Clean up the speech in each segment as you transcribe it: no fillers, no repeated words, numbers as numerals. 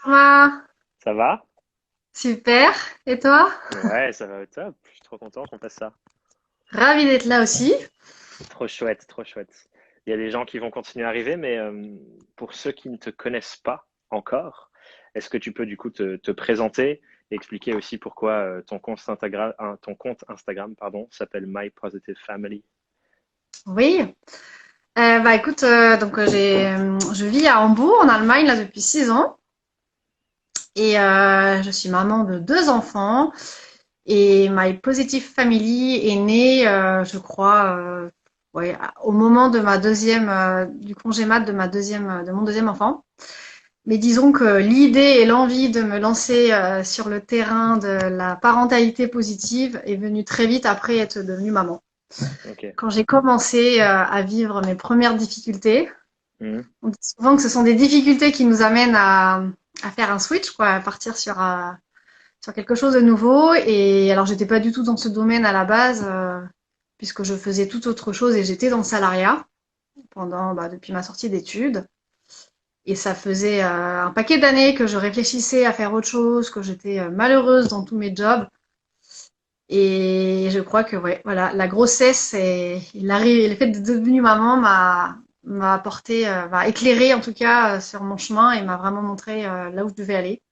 Thomas, Ça va? super. Et toi? Ouais, ça va au top. Je suis trop content qu'on fasse ça. Ravi d'être là aussi. Trop chouette, trop chouette. Il y a des gens qui vont continuer à arriver, mais pour ceux qui ne te connaissent pas encore, est-ce que tu peux du coup te présenter et expliquer aussi pourquoi ton compte Instagram, pardon, s'appelle My Positive Family? Oui. Bah écoute, je vis à Hambourg, en Allemagne, là depuis 6 ans, et je suis maman de deux enfants. Et My Positive Family est née, je crois, ouais, au moment de ma deuxième, du congé mat de de mon deuxième enfant. Mais disons que l'idée et l'envie de me lancer sur le terrain de la parentalité positive est venue très vite après être devenue maman. Ok. Quand j'ai commencé à vivre mes premières difficultés, Mhm. on dit souvent que ce sont des difficultés qui nous amènent à faire un switch, quoi, à partir sur quelque chose de nouveau. Et alors, j'étais pas du tout dans ce domaine à la base, puisque je faisais tout autre chose et j'étais dans le salariat depuis ma sortie d'études. Et ça faisait un paquet d'années que je réfléchissais à faire autre chose, que j'étais malheureuse dans tous mes jobs. Et je crois que ouais, voilà, la grossesse et le fait d'être devenue maman m'a apporté, m'a éclairé en tout cas sur mon chemin et m'a vraiment montré là où je devais aller.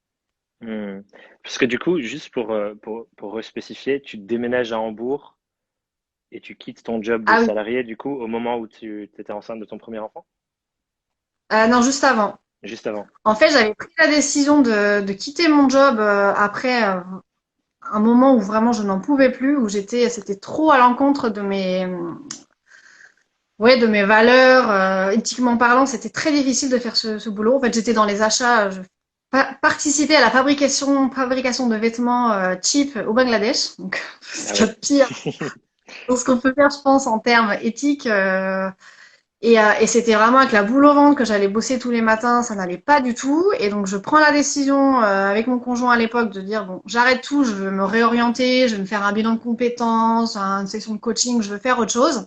Mhm. Parce que du coup, juste pour respécifier, tu déménages à Hambourg et tu quittes ton job de Ah oui, salarié du coup au moment où tu étais enceinte de ton premier enfant? non, juste avant. Juste avant. En fait, j'avais pris la décision de quitter mon job après un moment où vraiment je n'en pouvais plus, où c'était trop à l'encontre ouais, de mes valeurs. Éthiquement parlant, c'était très difficile de faire ce boulot. En fait, j'étais dans les achats, je participais à la fabrication de vêtements cheap au Bangladesh. Donc, ce Ah qu'il y a ouais. de pire dans ce qu'on peut faire, je pense, en termes éthiques. Et c'était vraiment avec la boule au ventre que j'allais bosser tous les matins, ça n'allait pas du tout. Et donc je prends la décision avec mon conjoint à l'époque de dire bon, j'arrête tout, je veux me réorienter, je veux me faire un bilan de compétences, une session de coaching, je veux faire autre chose.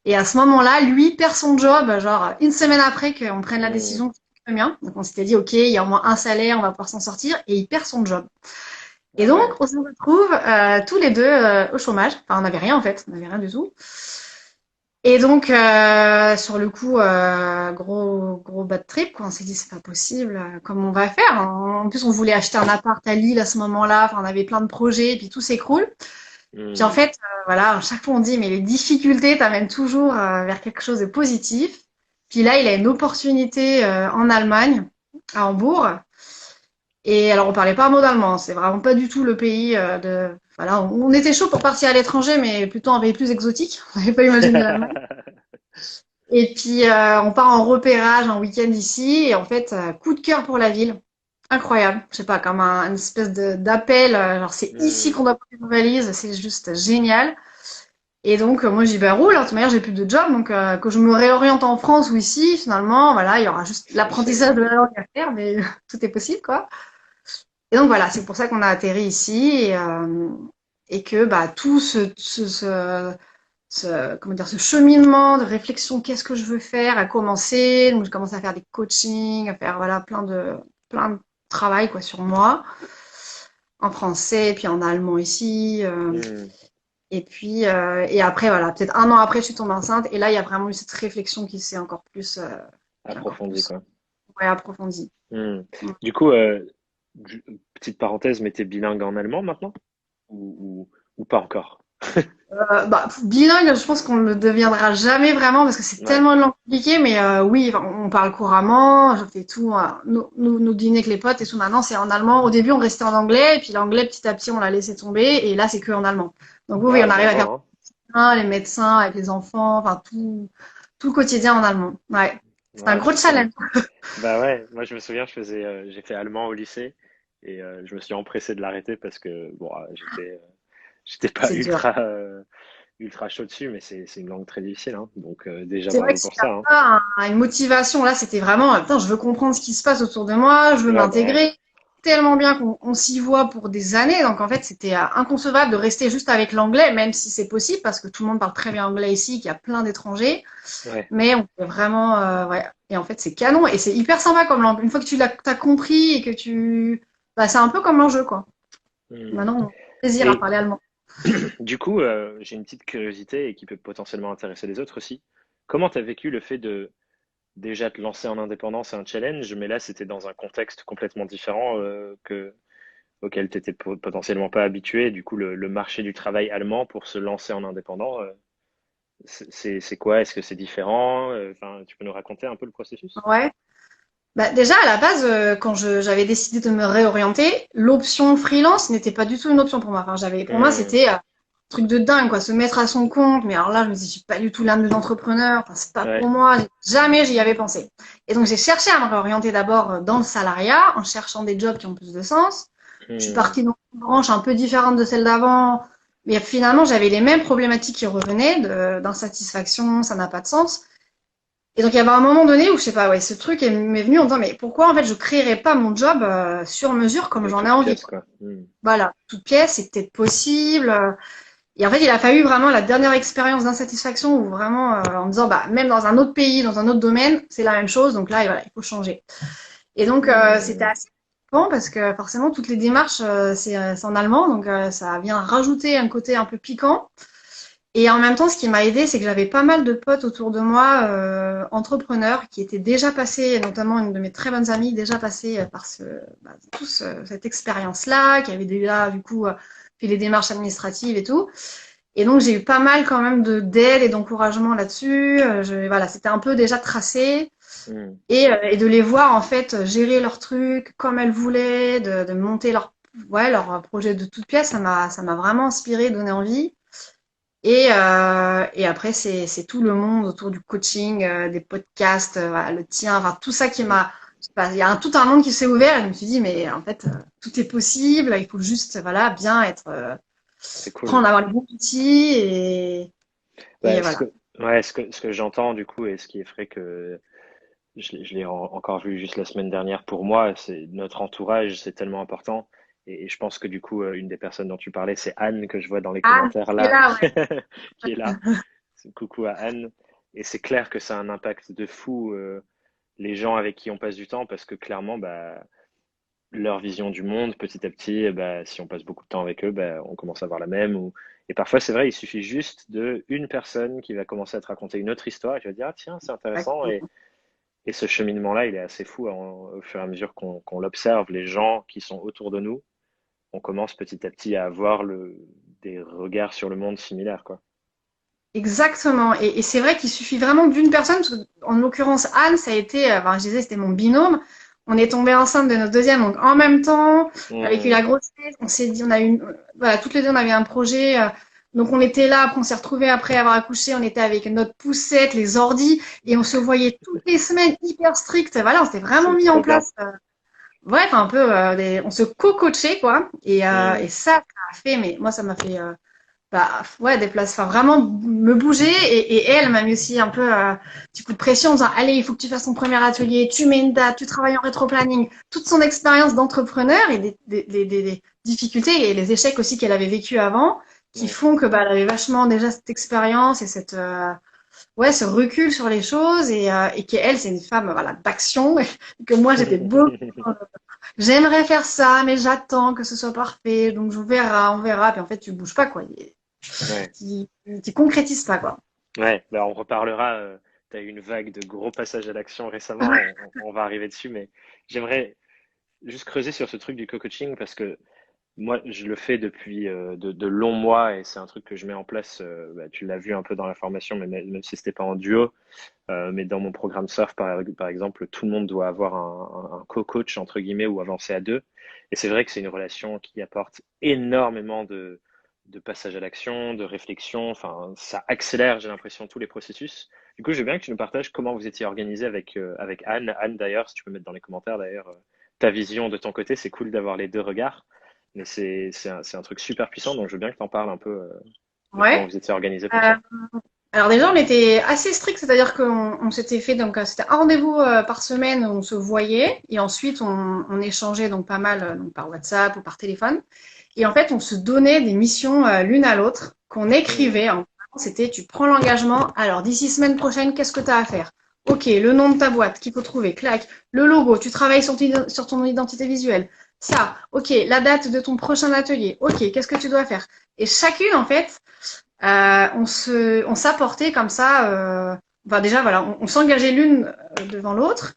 Et à ce moment-là, lui perd son job, genre une semaine après qu'on prenne la Mhm. décision, très bien. Donc on s'était dit ok, il y a au moins un salaire, on va pouvoir s'en sortir. Et il perd son job. Et Ah donc ouais. on se retrouve tous les deux au chômage. Enfin on n'avait rien en fait, on n'avait rien du tout. Et donc, sur le coup, gros bad trip, quoi. On s'est dit, c'est pas possible, comment on va faire? En plus, on voulait acheter un appart à Lille à ce moment-là. Enfin, on avait plein de projets, et puis tout s'écroule. Puis en Mhm. fait, voilà, à chaque fois, on dit, mais les difficultés t'amènent toujours vers quelque chose de positif. Puis là, il a une opportunité en Allemagne, à Hambourg. Et alors, on parlait pas un mot d'allemand. C'est vraiment pas du tout le pays de. Voilà, on était chaud pour partir à l'étranger, mais plutôt un pays plus exotique. On n'avait pas imaginé l'Allemagne. Et puis, on part en repérage un week-end ici. Et en fait, coup de cœur pour la ville. Incroyable. Je sais pas, comme une espèce d'appel. Genre, c'est ici Mhm. qu'on doit poser nos valises. C'est juste génial. Et donc, moi, j'y vais roule. De toute manière, j'ai plus de job. Donc, que je me réoriente en France ou ici, finalement, voilà, il y aura juste C'est l'apprentissage de la langue à faire, mais tout est possible, quoi. Et donc, voilà, c'est pour ça qu'on a atterri ici. Et que, bah, tout comment dire, ce cheminement de réflexion, qu'est-ce que je veux faire, a commencé. Donc, je commence à faire des coachings, à faire voilà, plein de travail quoi, sur moi, en français, puis en allemand ici. Mhm. Et après, voilà, peut-être un an après, je suis tombée enceinte. Et là, il y a vraiment eu cette réflexion qui est encore Approfondi plus quoi. ouais, approfondie. Hmm. Du coup, petite parenthèse, mais t'es bilingue en allemand maintenant? Ou pas encore? Bilingue, je pense qu'on ne le deviendra jamais vraiment parce que c'est Ouais. tellement une langue compliquée, mais oui, enfin, on parle couramment, je fais tout, nos dîners avec les potes et tout maintenant, c'est en allemand. Au début, on restait en anglais, et puis l'anglais, petit à petit, on l'a laissé tomber, et là, c'est que en allemand. Donc oui, Ah, on arrive à bravo, faire hein. les médecins, avec les enfants, enfin tout le quotidien en allemand. Ouais, c'est un Ouais, gros c'est cool. challenge. Bah ouais, moi je me souviens, j'ai fait allemand au lycée et je me suis empressé de l'arrêter parce que bon, j'étais pas C'est dur. ultra chaud dessus, mais c'est une langue très difficile, hein. Donc déjà C'est vrai bravo que si pour t'as ça, hein. pas une motivation, là, c'était vraiment, putain, je veux comprendre ce qui se passe autour de moi, je veux Ouais, bah ouais. m'intégrer. tellement bien qu'on s'y voit pour des années. Donc en fait, c'était inconcevable de rester juste avec l'anglais, même si c'est possible parce que tout le monde parle très bien anglais ici, qu'il y a plein d'étrangers. Ouais. Mais on fait vraiment, ouais. Et en fait, c'est canon et c'est hyper sympa comme langue. Une fois que t'as compris et que bah, c'est un peu comme l'enjeu, quoi. Hmm. Maintenant, on a plaisir à Et parler allemand. du coup, j'ai une petite curiosité et qui peut potentiellement intéresser les autres aussi. Comment tu as vécu le fait de déjà te lancer en indépendance, c'est un challenge, mais là, c'était dans un contexte complètement différent auquel tu n'étais potentiellement pas habitué. Du coup, le marché du travail allemand pour se lancer en indépendant, c'est quoi? Est-ce que c'est différent? Enfin, tu peux nous raconter un peu le processus? Ouais. Bah, déjà, à la base, quand j'avais décidé de me réorienter, l'option freelance n'était pas du tout une option pour moi. Enfin, pour moi, Hmm, c'était un truc de dingue, quoi, se mettre à son compte. Mais alors là, je me dis, je suis pas du tout l'âme de l'entrepreneur. Enfin, c'est pas pour ouais. moi. Jamais j'y avais pensé. Et donc, j'ai cherché à me réorienter d'abord dans le salariat, en cherchant des jobs qui ont plus de sens. Je suis Hmm, partie dans une branche un peu différente de celle d'avant. Mais finalement, j'avais les mêmes problématiques qui revenaient, d'insatisfaction, ça n'a pas de sens. Et donc, il y avait un moment donné où, je sais pas, ouais, ce truc m'est venu en disant, mais pourquoi, en fait, je créerais pas mon job sur mesure comme de j'en ai toute envie, pièce, quoi. quoi. Hmm. Voilà, toute pièce, c'est peut-être possible. Et en fait, il a fallu vraiment la dernière expérience d'insatisfaction où vraiment, en me disant, bah, même dans un autre pays, dans un autre domaine, c'est la même chose. Donc là, et voilà, il faut changer. Et donc, c'était Hmm, assez bon parce que forcément, toutes les démarches, c'est en allemand. Donc, ça vient rajouter un côté un peu piquant. Et en même temps, ce qui m'a aidé, c'est que j'avais pas mal de potes autour de moi, entrepreneurs, qui étaient déjà passés, notamment une de mes très bonnes amies, déjà passées par cette expérience-là, qui avait déjà, du coup, fait les démarches administratives et tout. Et donc, j'ai eu pas mal quand même d'aide et d'encouragement là-dessus. Voilà, c'était un peu déjà tracé. hmm. Et de les voir, en fait, gérer leurs trucs comme elles voulaient, de monter leur projet de toute pièce, ça m'a vraiment inspiré, donné envie. Et après, c'est tout le monde autour du coaching, des podcasts, voilà, le tien, enfin, tout ça qui m'a. Je sais pas, il y a tout un monde qui s'est ouvert et je me suis dit, mais en fait, tout est possible, il faut juste voilà, bien être, C'est cool. prendre, avoir les bons outils et Bah, voilà. ouais, ce que j'entends du coup et ce qui est vrai que je l'ai encore vu juste la semaine dernière pour moi, c'est notre entourage, c'est tellement important. Et je pense que du coup, une des personnes dont tu parlais, c'est Anne que je vois dans les Ah, commentaires c'est là, là, ouais. qui est là. Coucou à Anne. Et c'est clair que ça a un impact de fou, les gens avec qui on passe du temps, parce que clairement, bah, leur vision du monde, petit à petit, bah, si on passe beaucoup de temps avec eux, bah, on commence à avoir la même. Et parfois, c'est vrai, il suffit juste de une personne qui va commencer à te raconter une autre histoire et tu vas dire, ah tiens, c'est intéressant. Et ce cheminement-là, il est assez fou au fur et à mesure qu'on l'observe. Les gens qui sont autour de nous, on commence petit à petit à avoir des regards sur le monde similaires, quoi. Exactement. Et c'est vrai qu'il suffit vraiment d'une personne, parce que, en l'occurrence, Anne, ça a été, enfin, je disais, c'était mon binôme. On est tombé enceinte de notre deuxième, donc en même temps, avec Hmm, la grossesse, on s'est dit, on a eu, voilà, toutes les deux, on avait un projet. Donc on était là, après on s'est retrouvés après avoir accouché, on était avec notre poussette, les ordis, et on se voyait toutes les semaines hyper strictes. Voilà, on s'était vraiment c'est mis en trop bien. place. Ouais, enfin, un peu, on se co-coachait, quoi. Et Hmm, ça a fait, mais moi, ça m'a fait bah ouais des places enfin vraiment me bouger et elle m'a mis aussi un peu petit coup de pression en disant allez il faut que tu fasses ton premier atelier, tu mets une date, tu travailles en rétro-planning, toute son expérience d'entrepreneur et des difficultés et les échecs aussi qu'elle avait vécu avant qui ouais. font que bah elle avait vachement déjà cette expérience et cette ouais ce recul sur les choses et qu'elle c'est une femme voilà d'action et que moi j'étais beaucoup j'aimerais faire ça mais j'attends que ce soit parfait donc on verra puis en fait tu bouges pas quoi Ouais. qui concrétise pas, quoi. Ouais, bah on reparlera. Tu as eu une vague de gros passages à l'action récemment, on va arriver dessus, mais j'aimerais juste creuser sur ce truc du co-coaching parce que moi, je le fais depuis de longs mois et c'est un truc que je mets en place. Bah, tu l'as vu un peu dans la formation, mais même si c'était pas en duo, mais dans mon programme Surf, par exemple, tout le monde doit avoir un co-coach entre guillemets ou avancer à deux. Et c'est vrai que c'est une relation qui apporte énormément de passage à l'action, de réflexion. Enfin, ça accélère, j'ai l'impression, tous les processus. Du coup, je veux bien que tu nous partages comment vous étiez organisé avec Anne. Anne, d'ailleurs, si tu peux mettre dans les commentaires, d'ailleurs, ta vision de ton côté. C'est cool d'avoir les deux regards. Mais c'est un truc super puissant, donc je veux bien que tu en parles un peu de comment Ouais. vous étiez organisé pour Euh, ça. Alors déjà, on était assez strict, c'est-à-dire qu'on s'était fait donc c'était un rendez-vous par semaine où on se voyait et ensuite on échangeait donc pas mal donc par WhatsApp ou par téléphone. Et en fait, on se donnait des missions l'une à l'autre qu'on Hmm. écrivait. C'était tu prends l'engagement. Alors d'ici semaine prochaine, qu'est-ce que tu as à faire? Ok, le nom de ta boîte qu'il faut trouver, clac. Le logo, tu travailles sur ton identité visuelle. Ça, ok, la date de ton prochain atelier. Ok, qu'est-ce que tu dois faire? Et chacune, en fait, on s'apportait comme ça. Enfin déjà, voilà, on s'engageait l'une devant l'autre.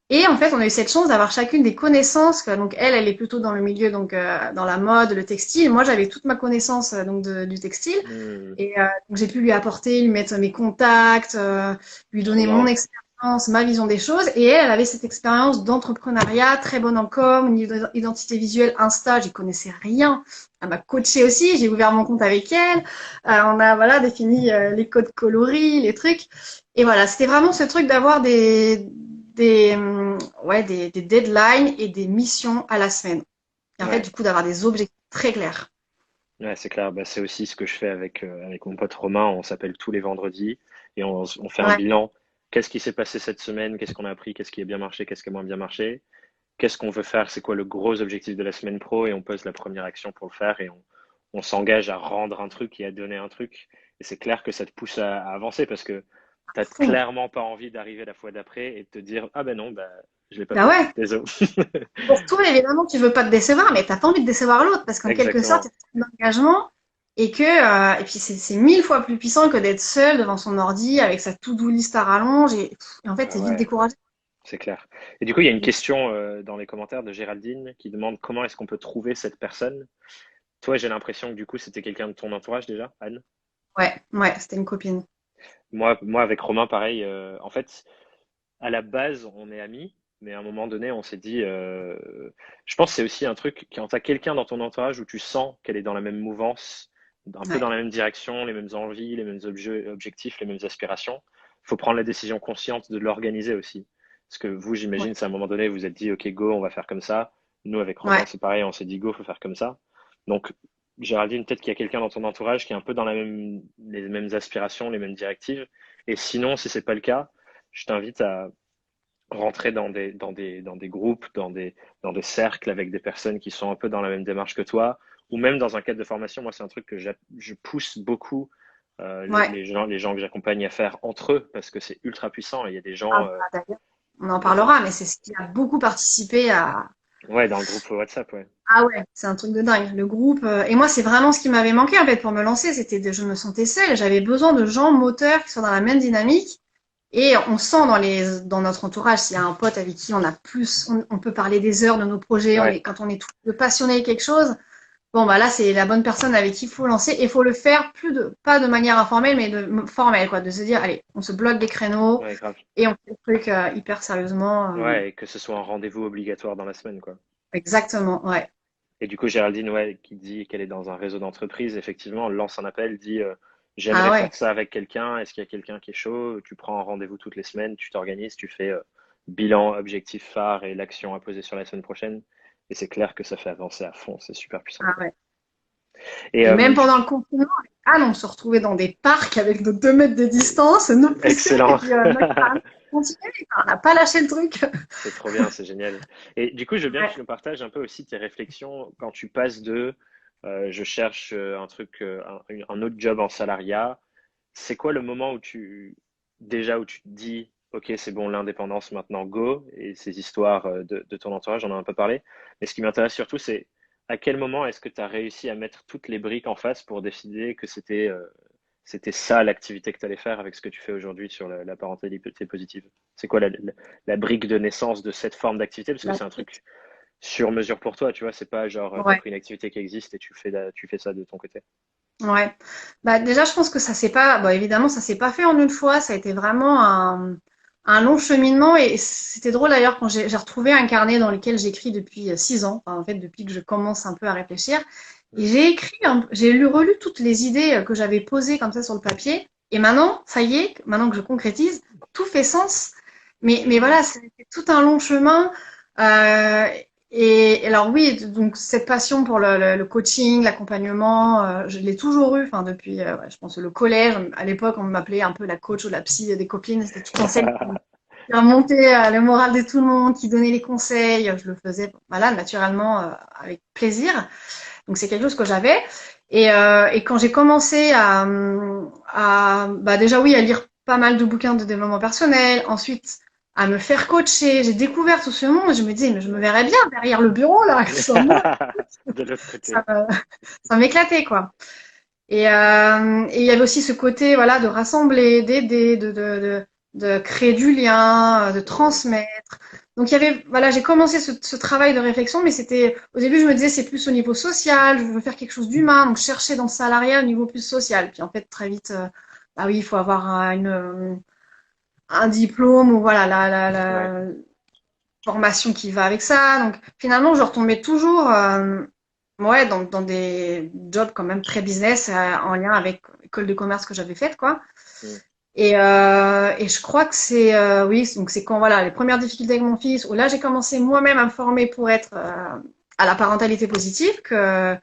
Et en fait, on a eu cette chance d'avoir chacune des connaissances. Donc elle est plutôt dans le milieu, donc dans la mode, le textile. Moi, j'avais toute ma connaissance donc du textile. Hmm. Et donc j'ai pu lui apporter, lui mettre mes contacts, lui Trop donner mon bien. expérience, ma vision des choses. Et elle avait cette expérience d'entrepreneuriat, très bonne en com, au niveau d'identité visuelle, Insta, j'y connaissais rien. Elle m'a coachée aussi, j'ai ouvert mon compte avec elle. On a voilà défini les codes coloris, les trucs. Et voilà, c'était vraiment ce truc d'avoir des deadlines et des missions à la semaine. Et en fait, Ouais. du coup, d'avoir des objectifs très clairs. Ouais, c'est clair. Bah, c'est aussi ce que je fais avec mon pote Romain. On s'appelle tous les vendredis et on fait un Ouais, bilan. Qu'est-ce qui s'est passé cette semaine? Qu'est-ce qu'on a appris? Qu'est-ce qui a bien marché? Qu'est-ce qui a moins bien marché? Qu'est-ce qu'on veut faire? C'est quoi le gros objectif de la semaine pro? Et on pose la première action pour le faire et on s'engage à rendre un truc et à donner un truc. Et c'est clair que ça te pousse à avancer parce que t'as fond. clairement pas envie d'arriver la fois d'après et de te dire, ah ben non, bah, je l'ai pas Bah fait. ouais. Désolé. Pour toi, évidemment, tu veux pas te décevoir, mais t'as pas envie de décevoir l'autre parce qu'en quelque sorte, Exactement. c'est un engagement et puis c'est mille fois plus puissant que d'être seul devant son ordi avec sa to-do list à rallonge et en fait, Ah t'es vite ouais. découragé. C'est clair. Et du coup, il y a une question dans les commentaires de Géraldine qui demande comment est-ce qu'on peut trouver cette personne. Toi, j'ai l'impression que du coup, c'était quelqu'un de ton entourage déjà, Anne. Ouais, ouais, c'était une copine. Moi, avec Romain, pareil. En fait, à la base, on est amis, mais à un moment donné, on s'est dit. Je pense que c'est aussi un truc quand tu as quelqu'un dans ton entourage où tu sens qu'elle est dans la même mouvance, un peu Ouais, dans la même direction, les mêmes envies, les mêmes objectifs, les mêmes aspirations. Il faut prendre la décision consciente de l'organiser aussi. Parce que vous, ouais, j'imagine, c'est à un moment donné, vous vous êtes dit, OK, go, on va faire comme ça. Nous, avec Romain, ouais, c'est pareil, on s'est dit, go, faut faire comme ça. Donc, Géraldine, peut-être qu'il y a quelqu'un dans ton entourage qui est un peu dans les mêmes aspirations, les mêmes directives. Et sinon, si c'est pas le cas, je t'invite à rentrer dans des groupes, dans des cercles avec des personnes qui sont un peu dans la même démarche que toi, ou même dans un cadre de formation. Moi, c'est un truc que je pousse beaucoup ouais. les gens que j'accompagne à faire entre eux, parce que c'est ultra puissant. Il y a des Ah, gens, bah, d'ailleurs, on en il y a des, parlera, mais c'est ce qui a beaucoup participé à. ouais, dans le groupe WhatsApp, ouais. Ah ouais, c'est un truc de dingue. Le groupe. Et moi, c'est vraiment ce qui m'avait manqué en fait pour me lancer. Je me sentais seule. J'avais besoin de gens moteurs qui sont dans la même dynamique. Et on sent dans notre entourage, s'il y a un pote avec qui on a plus, on peut parler des heures de nos projets, Ouais, quand on est tous les deux passionnés de quelque chose, bon, bah là, c'est la bonne personne avec qui il faut lancer. Et il faut le faire pas de manière informelle, mais formelle, quoi. De se dire, allez, on se bloque des créneaux ouais, grave. et on fait le truc hyper sérieusement. Ouais, et que ce soit un rendez-vous obligatoire dans la semaine, quoi. Exactement, ouais. Et du coup, Géraldine, ouais, qui dit qu'elle est dans un réseau d'entreprise, effectivement, elle lance un appel, dit Ah j'aimerais ouais. faire ça avec quelqu'un, est-ce qu'il y a quelqu'un qui est chaud? Tu prends un rendez-vous toutes les semaines, tu t'organises, tu fais bilan, objectif phare et l'action à poser sur la semaine prochaine. Et c'est clair que ça fait avancer à fond, c'est super puissant, Ah quoi. ouais. Et Et même pendant le confinement, avec Anne, on se retrouvait dans des parcs avec nos 2 mètres de distance, nos poussées, et excellent, puis notre carnet, on continuait, on n'a pas lâché le truc. c'est trop bien, c'est génial. Et du coup, je veux bien que Ouais. tu nous partages un peu aussi tes réflexions quand tu passes de je cherche un truc, un autre job en salariat. C'est quoi le moment où où tu te dis, OK, c'est bon, l'indépendance maintenant, go, et ces histoires de ton entourage, on en a un peu parlé. Mais ce qui m'intéresse surtout, c'est à quel moment est-ce que tu as réussi à mettre toutes les briques en face pour décider que c'était ça l'activité que tu allais faire avec ce que tu fais aujourd'hui sur la parentalité positive? C'est quoi la brique de naissance de cette forme d'activité? Parce que La c'est un petite. truc sur mesure pour toi, tu vois, c'est pas genre, tu as Ouais. pris une activité qui existe et tu fais ça de ton côté. Ouais. Bah, déjà, je pense que ça s'est pas, bon, évidemment, ça s'est pas fait en une fois. Ça a été vraiment un long cheminement. Et c'était drôle d'ailleurs quand j'ai retrouvé un carnet dans lequel j'écris depuis 6 ans. Enfin, en fait, depuis que je commence un peu à réfléchir. Et Mm. j'ai écrit, j'ai relu toutes les idées que j'avais posées comme ça sur le papier. Et maintenant, ça y est, maintenant que je concrétise, tout fait sens. Mais Mm. voilà, c'était tout un long chemin. Euh, Et alors oui, donc cette passion pour le coaching, l'accompagnement, je l'ai toujours eu, enfin depuis, ouais, je pense le collège. À l'époque, on m'appelait un peu la coach ou la psy des copines. C'était toute celle qui remontait le moral de tout le monde, qui donnait les conseils. Je le faisais, voilà, naturellement, avec plaisir. Donc c'est quelque chose que j'avais. Et quand j'ai commencé bah déjà oui, à lire pas mal de bouquins de développement personnel, ensuite à me faire coacher, j'ai découvert tout ce monde et je me disais, mais je me verrais bien derrière le bureau là, que ce soit moi, De l'autre ça côté. me- ça m'éclatait quoi. Et il y avait aussi ce côté voilà de rassembler, d'aider, de créer du lien, de transmettre. Donc il y avait voilà, j'ai commencé ce travail de réflexion, mais c'était au début je me disais c'est plus au niveau social, je veux faire quelque chose d'humain, donc je cherchais dans le salariat au niveau plus social. Puis en fait très vite, bah oui il faut avoir un diplôme ou voilà Ouais. la formation qui va avec ça. Donc finalement je retombais toujours ouais dans des jobs quand même très business en lien avec l'école de commerce que j'avais faite quoi. Mm. Et je crois que c'est oui, donc c'est quand voilà les premières difficultés avec mon fils où là j'ai commencé moi-même à me former pour être à la parentalité positive que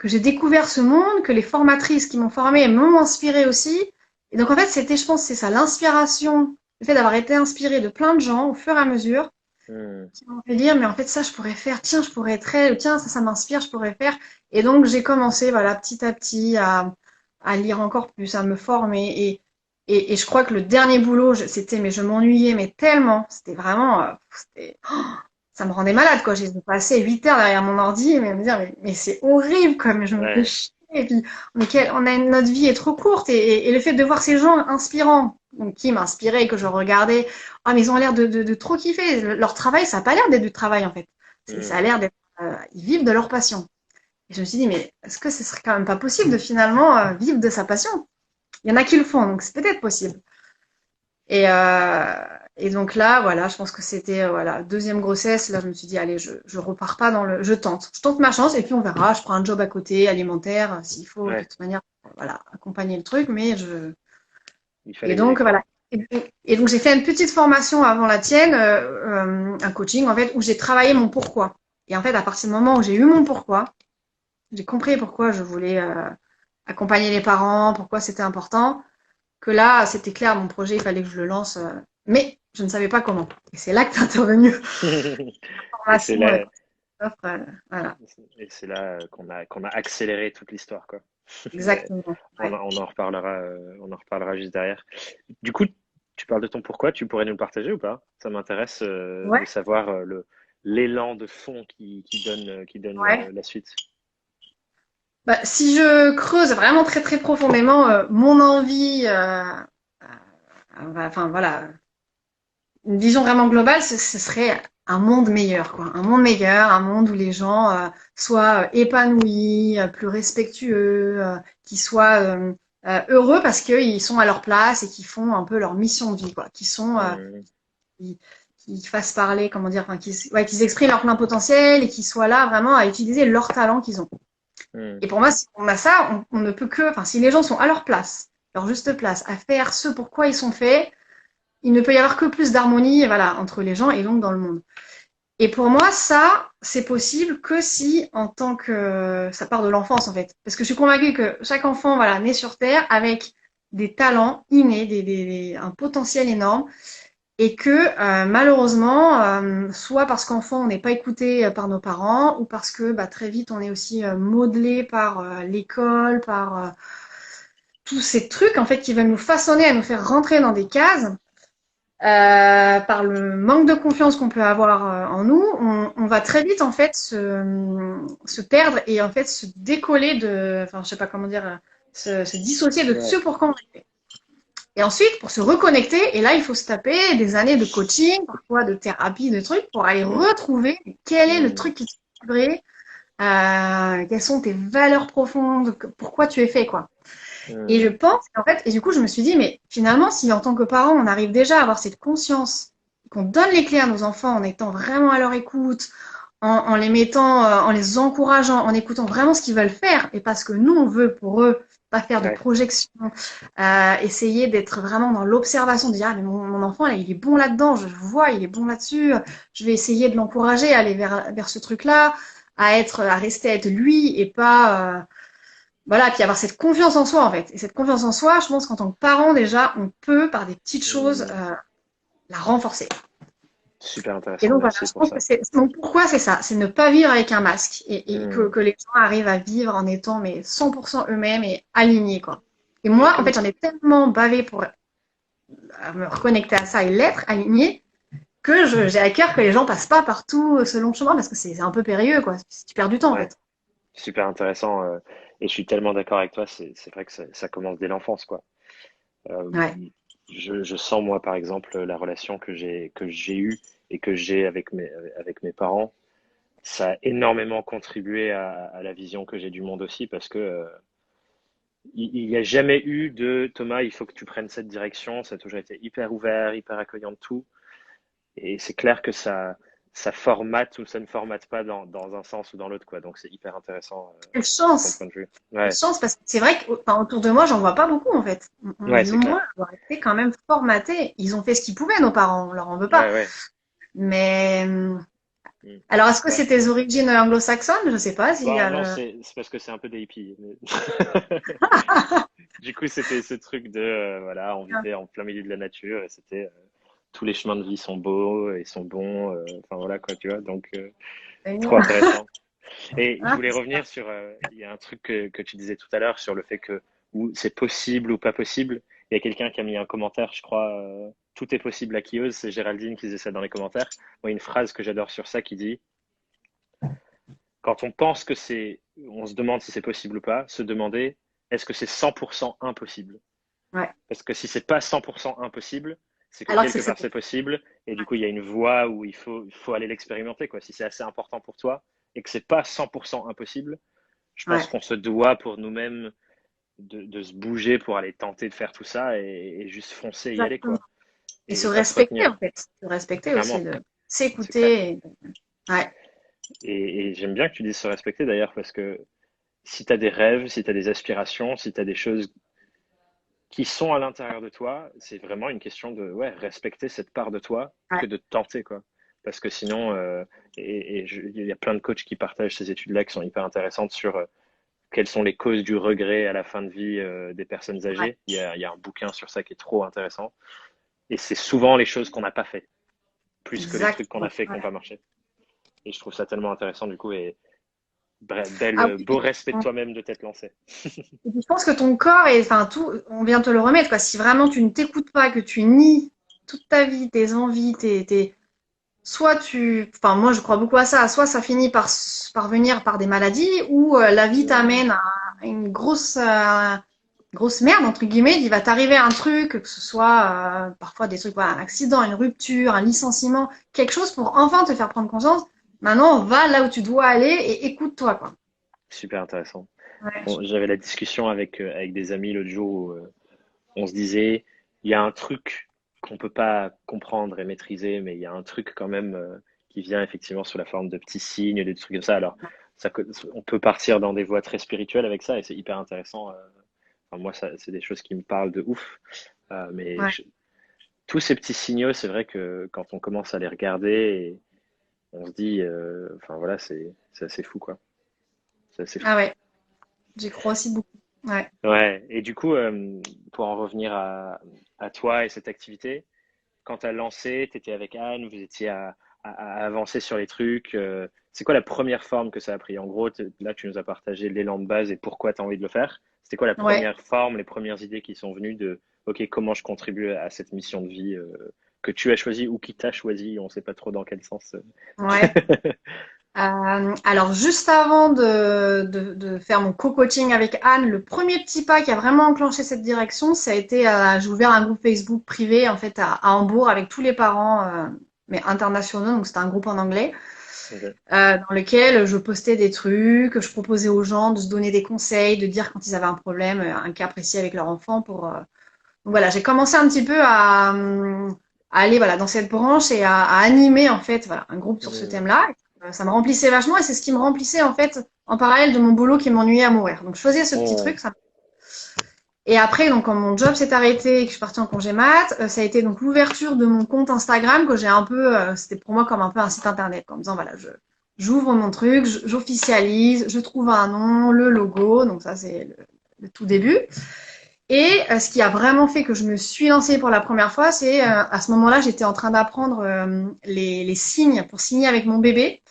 j'ai découvert ce monde, que les formatrices qui m'ont formée m'ont inspiré aussi. Et donc en fait c'était je pense c'est ça l'inspiration, le fait d'avoir été inspirée de plein de gens au fur et à mesure Mm. qui m'ont fait dire mais en fait ça je pourrais faire, tiens je pourrais être elle, tiens ça m'inspire, je pourrais faire. Et donc j'ai commencé voilà petit à petit à lire encore plus, à me former et je crois que le dernier boulot, c'était, mais je m'ennuyais, mais tellement, c'était vraiment, ça me rendait malade, quoi. J'ai passé 8 heures derrière mon ordi, mais me dire, mais c'est horrible, quoi, mais je me fais Ouais. chier. Et puis, notre vie est trop courte et le fait de voir ces gens inspirants, donc qui m'inspiraient, que je regardais, ah, mais ils ont l'air de trop kiffer. Leur travail, ça n'a pas l'air d'être du travail, en fait. Ça a Mm. l'air d'être, ils vivent de leur passion. Et je me suis dit, mais est-ce que ce serait quand même pas possible de finalement vivre de sa passion? Il y en a qui le font, donc c'est peut-être possible. Et, euh, et donc là, voilà, je pense que c'était voilà deuxième grossesse. Là, je me suis dit, allez, je repars pas dans le, je tente ma chance et puis on verra. Je prends un job à côté, alimentaire, s'il faut, de Ouais. toute manière, voilà, accompagner le truc. Mais je Il et fallait y aller, donc quoi. voilà. Et donc j'ai fait une petite formation avant la tienne, un coaching en fait où j'ai travaillé mon pourquoi. Et en fait, à partir du moment où j'ai eu mon pourquoi, j'ai compris pourquoi je voulais accompagner les parents, pourquoi c'était important que là, c'était clair, mon projet, il fallait que je le lance, mais je ne savais pas comment. Et c'est là que tu es intervenu. Et c'est Formation, là, offre, voilà, et c'est là qu'on a accéléré toute l'histoire, quoi. Mais exactement. on, Ouais. en on en reparlera juste derrière. Du coup, tu parles de ton pourquoi, tu pourrais nous le partager ou pas? Ça m'intéresse de Ouais, savoir l'élan de fond qui donne ouais. la suite. Bah, si je creuse vraiment très très profondément, mon envie, enfin voilà, une vision vraiment globale, ce serait un monde meilleur, quoi. Un monde meilleur, un monde où les gens soient épanouis, plus respectueux, qui soient heureux parce qu'ils sont à leur place et qui font un peu leur mission de vie, quoi. Hmm, Qui, qui fassent parler, comment dire, enfin, ouais, qu'ils expriment leur plein potentiel et qui soient là vraiment à utiliser leur talent qu'ils ont. hmm, Et pour moi, si on a ça, on ne peut que, enfin, si les gens sont à leur place, leur juste place, à faire ce pour quoi ils sont faits, il ne peut y avoir que plus d'harmonie, voilà, entre les gens et donc dans le monde. Et pour moi, ça, c'est possible que si, en tant que, ça part de l'enfance en fait, parce que je suis convaincue que chaque enfant, voilà, naît sur Terre avec des talents innés, un potentiel énorme, et que malheureusement, soit parce qu'enfant on n'est pas écouté par nos parents, ou parce que bah, très vite on est aussi modelé par l'école, par tous ces trucs en fait qui veulent nous façonner à nous faire rentrer dans des cases par le manque de confiance qu'on peut avoir en nous, on va très vite en fait se perdre et en fait se décoller de, enfin je sais pas comment dire, se dissocier de ce ouais. pour quoi on est fait. Et ensuite, pour se reconnecter, et là il faut se taper des années de coaching, parfois de thérapie, de trucs, pour aller Hmm, retrouver quel est le hmm, truc qui te fait vibrer, quelles sont tes valeurs profondes, pourquoi tu es fait quoi. Et je hmm, pense qu'en fait, et du coup, je me suis dit, mais finalement, si en tant que parent, on arrive déjà à avoir cette conscience, qu'on donne les clés à nos enfants en étant vraiment à leur écoute, en les mettant, en les encourageant, en écoutant vraiment ce qu'ils veulent faire, et parce que nous, on veut pour eux pas faire de Ouais, projection, essayer d'être vraiment dans l'observation, de dire, ah, mais mon enfant, là, il est bon là-dedans, je le vois, il est bon là-dessus, je vais essayer de l'encourager à aller vers ce truc-là, à rester à être lui, et pas, voilà, puis avoir cette confiance en soi, en fait. Et cette confiance en soi, je pense qu'en tant que parent, déjà, on peut, par des petites choses, Hmm. la renforcer. Super Et intéressant, donc voilà, merci je pour pense que ça. donc pourquoi c'est ça, c'est ne pas vivre avec un masque et Hmm. que les gens arrivent à vivre en étant mais 100% eux-mêmes et alignés quoi. Et moi, en fait, j'en ai tellement bavé pour me reconnecter à ça et l'être aligné que j'ai à cœur que les gens passent pas partout ce long chemin parce que c'est un peu périlleux quoi. Tu perds du temps en Ouais, fait. super intéressant. Et je suis tellement d'accord avec toi, c'est vrai que ça commence dès l'enfance, quoi. Euh, Ouais. je sens, moi, par exemple, la relation que j'ai eue et que j'ai avec mes parents, ça a énormément contribué à la vision que j'ai du monde aussi, parce que il n'y a jamais eu de Thomas, il faut que tu prennes cette direction. Ça a toujours été hyper ouvert, hyper accueillant de tout. Et c'est clair que ça formate ou ça ne formate pas dans un sens ou dans l'autre, quoi. Donc c'est hyper intéressant Quelle ton chance, point de vue. quelle Ouais, chance parce que c'est vrai que enfin, autour de moi, j'en vois pas beaucoup en fait. On est ouais, c'est nombreux clair. à avoir été quand même formatés. Ils ont fait ce qu'ils pouvaient nos parents, on leur en veut pas. Ouais, ouais. Mais Mm. alors, est-ce que Bah, c'est tes origines anglo-saxonnes? Je sais pas s'il y bah a non, le. c'est parce que c'est un peu des hippies. Du coup, c'était ce truc de, voilà, on vivait en plein milieu de la nature et c'était tous les chemins de vie sont beaux et sont bons. Enfin voilà quoi, tu vois. Donc, trop intéressant. Et je Ah, voulais revenir sur, il y a un truc que tu disais tout à l'heure sur le fait que ou c'est possible ou pas possible. Il y a quelqu'un qui a mis un commentaire, je crois, tout est possible à qui ose. C'est Géraldine qui disait ça dans les commentaires. Moi, une phrase que j'adore sur ça qui dit, quand on pense que on se demande si c'est possible ou pas, se demander, est-ce que c'est 100% impossible? ouais. Parce que si c'est pas 100% impossible, c'est que Alors que quelque c'est part faux. c'est possible, et du coup il y a une voie où il faut aller l'expérimenter, quoi. Si c'est assez important pour toi et que c'est pas 100% impossible, je pense Ouais. qu'on se doit pour nous-mêmes de se bouger pour aller tenter de faire tout ça et juste foncer et y aller, Exactement. quoi. Et se Et pas se respecter, en retenir, fait. Se respecter aussi, clairement, de c'est clair. s'écouter. Ouais. Et j'aime bien que tu dises se respecter d'ailleurs, parce que si tu as des rêves, si tu as des aspirations, si tu as des choses qui sont à l'intérieur de toi, c'est vraiment une question de ouais, respecter cette part de toi Ouais. que de tenter, quoi. Parce que sinon, il y a plein de coachs qui partagent ces études-là qui sont hyper intéressantes sur quelles sont les causes du regret à la fin de vie des personnes Ouais. âgées. Il y a un bouquin sur ça qui est trop intéressant. Et c'est souvent les choses qu'on n'a pas fait, plus que les trucs qu'on a Exactement. fait qui Ouais. n'ont pas marché. Et je trouve ça tellement intéressant du coup. Et Ah beau oui. respect de toi-même de t'être lancé. Et puis, je pense que ton corps et enfin tout, on vient te le remettre quoi. Si vraiment tu ne t'écoutes pas, que tu nies toute ta vie, tes envies, soit enfin moi je crois beaucoup à ça, soit ça finit par venir par des maladies, ou la vie Hmm. t'amène à une grosse merde entre guillemets, il va t'arriver un truc, que ce soit parfois des trucs, voilà, un accident, une rupture, un licenciement, quelque chose pour enfin te faire prendre conscience. Maintenant, va là où tu dois aller et écoute-toi quoi. Super intéressant. Ouais, J'avais la discussion avec des amis l'autre jour où on se disait, il y a un truc qu'on peut pas comprendre et maîtriser, mais il y a un truc quand même qui vient effectivement sous la forme de petits signes, des trucs comme ça. Alors, ça, on peut partir dans des voies très spirituelles avec ça et c'est hyper intéressant. Enfin, moi, ça, c'est des choses qui me parlent de ouf. Mais ouais. tous ces petits signaux, c'est vrai que quand on commence à les regarder, on se dit, enfin voilà, c'est assez fou, quoi. C'est assez fou. Ah ouais, j'y crois aussi beaucoup. Ouais. Ouais, et du coup, pour en revenir à toi et cette activité, quand tu as lancé, tu étais avec Anne, vous étiez à avancer sur les trucs. C'est quoi la première forme que ça a pris? En gros, là, tu nous as partagé l'élan de base et pourquoi tu as envie de le faire. C'était quoi la Ouais. première forme, les premières idées qui sont venues de, OK, comment je contribue à cette mission de vie que tu as choisie ou qui t'a choisi? On ne sait pas trop dans quel sens. Ouais. Alors, juste avant de faire mon co-coaching avec Anne, le premier petit pas qui a vraiment enclenché cette direction, ça a été, j'ai ouvert un groupe Facebook privé en fait à Hambourg avec tous les parents, mais internationaux, donc c'était un groupe en anglais, Ok. dans lequel je postais des trucs, je proposais aux gens de se donner des conseils, de dire quand ils avaient un problème, un cas précis avec leur enfant pour. Donc voilà, j'ai commencé un petit peu à aller voilà dans cette branche et à animer en fait voilà un groupe sur ce Hmm. thème-là. Ça me remplissait vachement et c'est ce qui me remplissait en fait en parallèle de mon boulot qui m'ennuyait à mourir. Donc je faisais ce petit Oh, truc. Et après, donc quand mon job s'est arrêté et que je suis partie en congé mat, ça a été donc l'ouverture de mon compte Instagram que j'ai un peu, c'était pour moi comme un peu un site internet, quoi, en me disant voilà, j'ouvre mon truc, j'officialise, je trouve un nom, le logo. Donc ça c'est le tout début. Et ce qui a vraiment fait que je me suis lancée pour la première fois, c'est à ce moment-là, j'étais en train d'apprendre les signes pour signer avec mon bébé.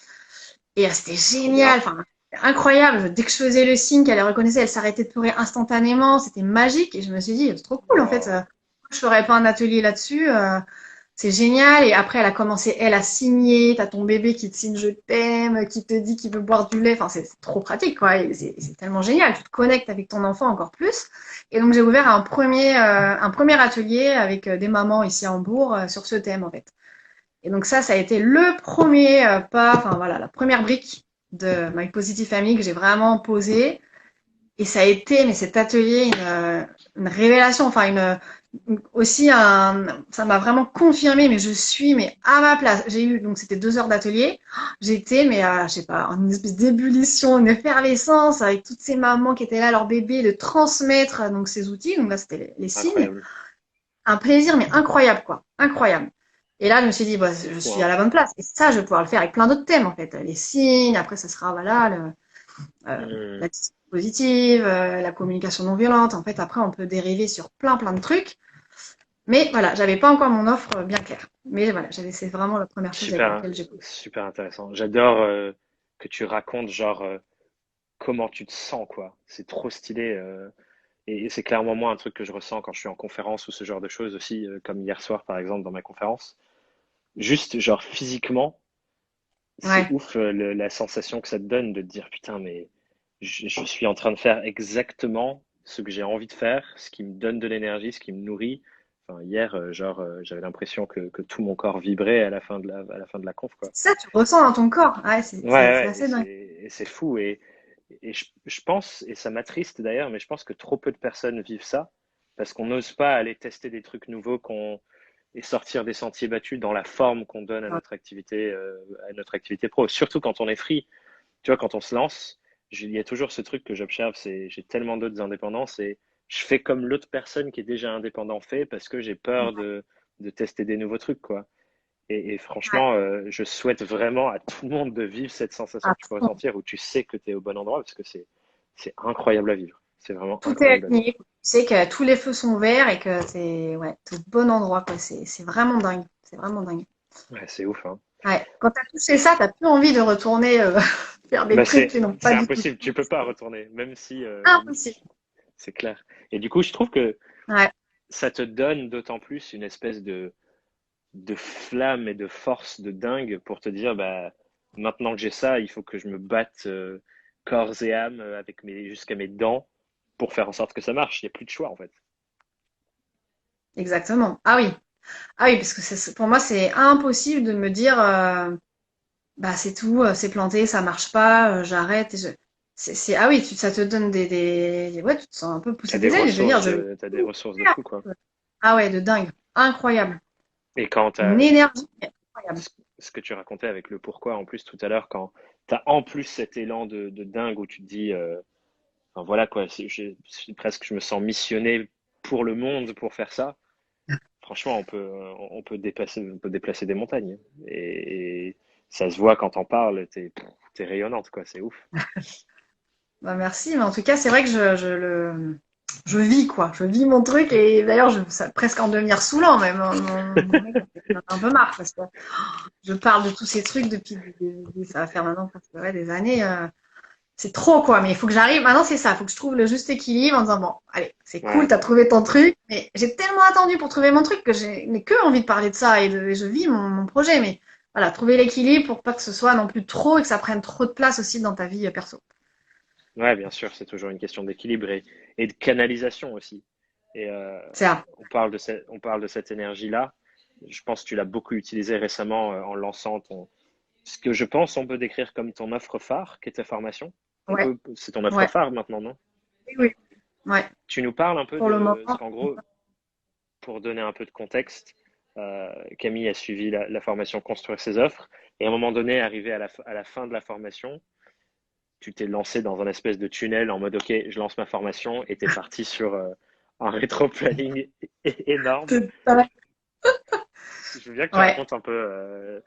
Et c'était trop bien. génial, enfin, incroyable. Dès que je faisais le signe qu'elle reconnaissait, elle s'arrêtait de pleurer instantanément. C'était magique. Et je me suis dit, c'est trop cool, en fait. Wow. Je ferais pas un atelier là-dessus. C'est génial. Et après, elle a commencé, elle, à signer. T'as ton bébé qui te signe je t'aime, qui te dit qu'il veut boire du lait. Enfin, c'est trop pratique, quoi. Et c'est tellement génial. Tu te connectes avec ton enfant encore plus. Et donc, j'ai ouvert un premier atelier avec des mamans ici à Hambourg sur ce thème, en fait. Et donc ça a été le premier pas, enfin voilà, la première brique de My Positive Family que j'ai vraiment posée. Et ça a été, mais cet atelier, une révélation, enfin aussi ça m'a vraiment confirmé, mais je suis mais à ma place. J'ai eu, donc c'était 2 heures d'atelier. J'étais, mais je sais pas, en une espèce d'ébullition, une effervescence avec toutes ces mamans qui étaient là, leur bébé, de transmettre donc ces outils. Donc là, c'était les signes. Incroyable. Un plaisir, mais incroyable, quoi. Incroyable. Et là, je me suis dit, bah, C'est je fou, suis à hein. la bonne place. Et ça, je vais pouvoir le faire avec plein d'autres thèmes, en fait. Les signes, après, ça sera, voilà, Hmm. la discipline positive, la communication non violente. En fait, après, on peut dériver sur plein, plein de trucs. Mais voilà, j'avais pas encore mon offre bien claire. Mais voilà, c'est vraiment la première chose avec Super, laquelle j'ai. super intéressant. J'adore que tu racontes genre comment tu te sens, quoi. C'est trop stylé. Et c'est clairement moi un truc que je ressens quand je suis en conférence ou ce genre de choses aussi, comme hier soir par exemple dans ma conférence. Juste genre physiquement, c'est Ouais, ouf la sensation que ça te donne de te dire putain mais je suis en train de faire exactement ce que j'ai envie de faire, ce qui me donne de l'énergie, ce qui me nourrit. Enfin, hier, j'avais l'impression que tout mon corps vibrait à la fin de à la fin de la conf, quoi. ça, tu ressens dans ton corps. Ouais, Ouais, c'est ouais, assez dingue. et c'est fou. Et je pense, et ça m'attriste d'ailleurs, mais je pense que trop peu de personnes vivent ça parce qu'on n'ose pas aller tester des trucs nouveaux et sortir des sentiers battus dans la forme qu'on donne à notre activité pro. Surtout quand on est free. Tu vois, quand on se lance, il y a toujours ce truc que j'observe, c'est j'ai tellement d'autres indépendances et je fais comme l'autre personne qui est déjà indépendant fait parce que j'ai peur de tester des nouveaux trucs, quoi. Et Ouais, franchement, je souhaite vraiment à tout le monde de vivre cette sensation à que tu peux fond. ressentir où tu sais que tu es au bon endroit parce que c'est incroyable à vivre. C'est vraiment Tout est incroyable à vivre. aligné. Tu sais que tous les feux sont verts et que ouais, t'es au bon endroit, quoi. C'est vraiment dingue. C'est vraiment dingue. Ouais, c'est ouf, hein. Ouais. Quand t'as touché ça, t'as plus envie de retourner faire des Bah, trucs qui n'ont c'est pas du tout. impossible, tu peux pas retourner, même Impossible. si c'est clair. Et du coup, je trouve que Ouais. ça te donne d'autant plus une espèce de flamme et de force de dingue pour te dire, bah, maintenant que j'ai ça, il faut que je me batte corps et âme avec jusqu'à mes dents pour faire en sorte que ça marche. Il n'y a plus de choix, en fait. Exactement. Ah oui. Ah oui, parce que pour moi, c'est impossible de me dire, bah c'est tout, c'est planté, ça marche pas, j'arrête. Ah oui, ça te donne ouais, tu te sens un peu pousser des ailes. Je veux dire, je vais T'as des tout ressources de faire. fou, quoi. Ah ouais, de dingue. Incroyable. Et quand Une t'as, énergie incroyable. ce que tu racontais avec le pourquoi, en plus, tout à l'heure, quand t'as en plus cet élan de dingue où tu te dis, enfin, voilà, quoi, presque, je me sens missionné pour le monde pour faire ça. Franchement, on peut déplacer des montagnes. Et ça se voit quand t'en parles, t'es rayonnante, quoi, c'est ouf. Bah, merci, mais en tout cas, c'est vrai que je vis, quoi. Je vis mon truc et d'ailleurs, ça presque en devenir saoulant, même. Mon mec en a un peu marre parce que je parle de tous ces trucs depuis ça va faire maintenant presque ouais, des années. C'est trop, quoi. Mais il faut que j'arrive. Maintenant, c'est ça. Il faut que je trouve le juste équilibre en disant, bon, allez, c'est cool, Ouais, t'as trouvé ton truc, mais j'ai tellement attendu pour trouver mon truc que j'ai n'ai que envie de parler de ça et je vis mon projet. Mais voilà, trouver l'équilibre pour pas que ce soit non plus trop et que ça prenne trop de place aussi dans ta vie perso. ouais, bien sûr, c'est toujours une question d'équilibre et de canalisation aussi. Et C'est ça. on parle de cette énergie-là. Je pense que tu l'as beaucoup utilisée récemment en lançant ce que je pense on peut décrire comme ton offre phare, qui est ta formation. Ouais, C'est ton offre ouais. phare maintenant, non? Oui, oui. Ouais. Tu nous parles un peu Pour le moment. parce qu'en gros, pour donner un peu de contexte, Camille a suivi la formation Construire ses offres. Et à un moment donné, arrivé à la fin de la formation, tu t'es lancé dans un espèce de tunnel en mode, OK, je lance ma formation et t'es parti sur un rétro-planning énorme. C'est ça. Je veux bien que tu Ouais, racontes un peu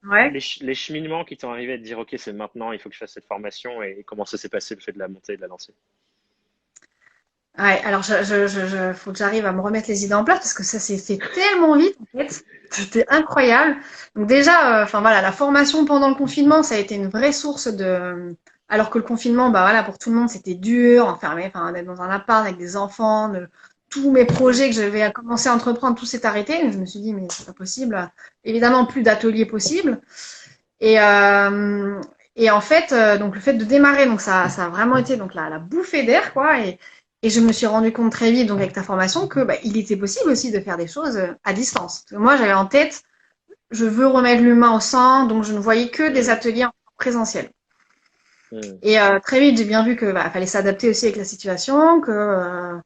ouais. les cheminements qui t'ont arrivé à te dire, OK, c'est maintenant, il faut que je fasse cette formation et comment ça s'est passé le fait de la monter et de la lancer. Ouais, alors faut que j'arrive à me remettre les idées en place parce que ça s'est fait tellement vite en fait. C'était incroyable. Donc déjà, enfin voilà, la formation pendant le confinement, ça a été une vraie source de. Alors que le confinement, bah voilà, pour tout le monde, c'était dur, enfermé, enfin d'être dans un appart avec des enfants, tous mes projets que j'avais commencé à entreprendre, tout s'est arrêté. Donc, je me suis dit, mais c'est pas possible. Évidemment, plus d'ateliers possibles. Et, euh, et en fait, donc le fait de démarrer, donc ça a vraiment été donc la bouffée d'air, quoi. Et je me suis rendu compte très vite, donc avec ta formation, que bah, il était possible aussi de faire des choses à distance. Parce que moi, j'avais en tête, je veux remettre l'humain au centre, donc je ne voyais que des Hmm, ateliers en présentiel. hmm, Et très vite, j'ai bien vu que bah, fallait s'adapter aussi avec la situation, que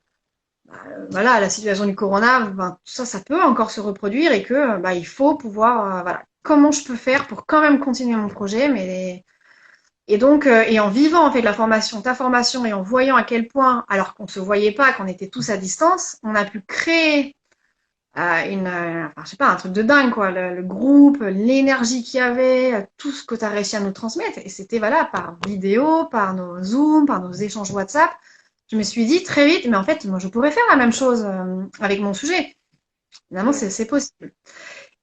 voilà, la situation du corona, ben, tout ça, ça peut encore se reproduire et que bah, il faut pouvoir, voilà, comment je peux faire pour quand même continuer mon projet, mais et donc, et en vivant en fait la formation, ta formation, et en voyant à quel point, alors qu'on se voyait pas, qu'on était tous à distance, on a pu créer enfin, je sais pas, un truc de dingue quoi. Le groupe, l'énergie qu'il y avait, tout ce que tu as réussi à nous transmettre. Et c'était voilà par vidéo, par nos Zooms, par nos échanges WhatsApp. Je me suis dit très vite, mais en fait, moi, je pourrais faire la même chose avec mon sujet. Évidemment, hmm. c'est possible.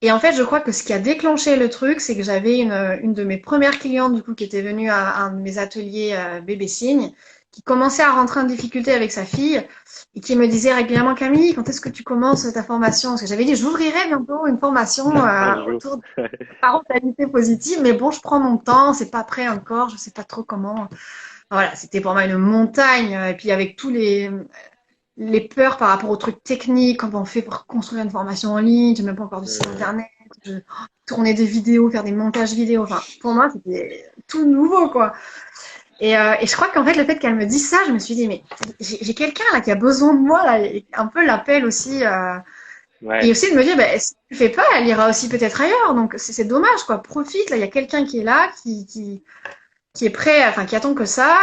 Et en fait, je crois que ce qui a déclenché le truc, c'est que j'avais une de mes premières clientes, du coup, qui était venue à un de mes ateliers bébé signe, qui commençait à rentrer en difficulté avec sa fille et qui me disait régulièrement, Camille, quand est-ce que tu commences ta formation? Parce que j'avais dit, j'ouvrirai bientôt une formation Un jour. autour de la parentalité positive, mais bon, je prends mon temps, c'est pas prêt encore, je sais pas trop comment. Voilà, c'était pour moi une montagne. Et puis avec tous les peurs par rapport aux trucs techniques, comment on fait pour construire une formation en ligne, j'ai même pas encore de site Hmm. internet, tourner des vidéos, faire des montages vidéo, enfin, pour moi, c'était tout nouveau, quoi. Et je crois qu'en fait, le fait qu'elle me dise ça, je me suis dit, mais j'ai quelqu'un là qui a besoin de moi, là, et un peu l'appel aussi, et Ouais, aussi de me dire, bah, si tu le fais pas, elle ira aussi peut-être ailleurs, donc c'est dommage, quoi. Profite, là, il y a quelqu'un qui est là, qui est prêt, enfin qui attend que ça.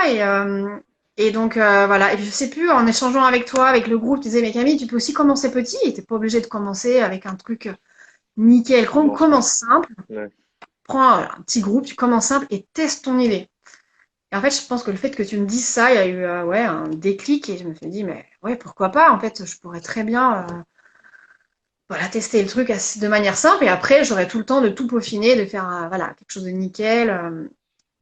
Et donc voilà. Et puis je sais plus, en échangeant avec toi, avec le groupe, tu disais, mais Camille, tu peux aussi commencer petit. Et t'es pas obligé de commencer avec un truc nickel. monstre. Commence simple. Ouais. Prends un petit groupe, tu commences simple et teste ton idée. Et en fait, je pense que le fait que tu me dises ça, il y a eu ouais un déclic et je me suis dit, mais ouais, pourquoi pas. En fait, je pourrais très bien voilà tester le truc de manière simple et après, j'aurais tout le temps de tout peaufiner, de faire voilà quelque chose de nickel.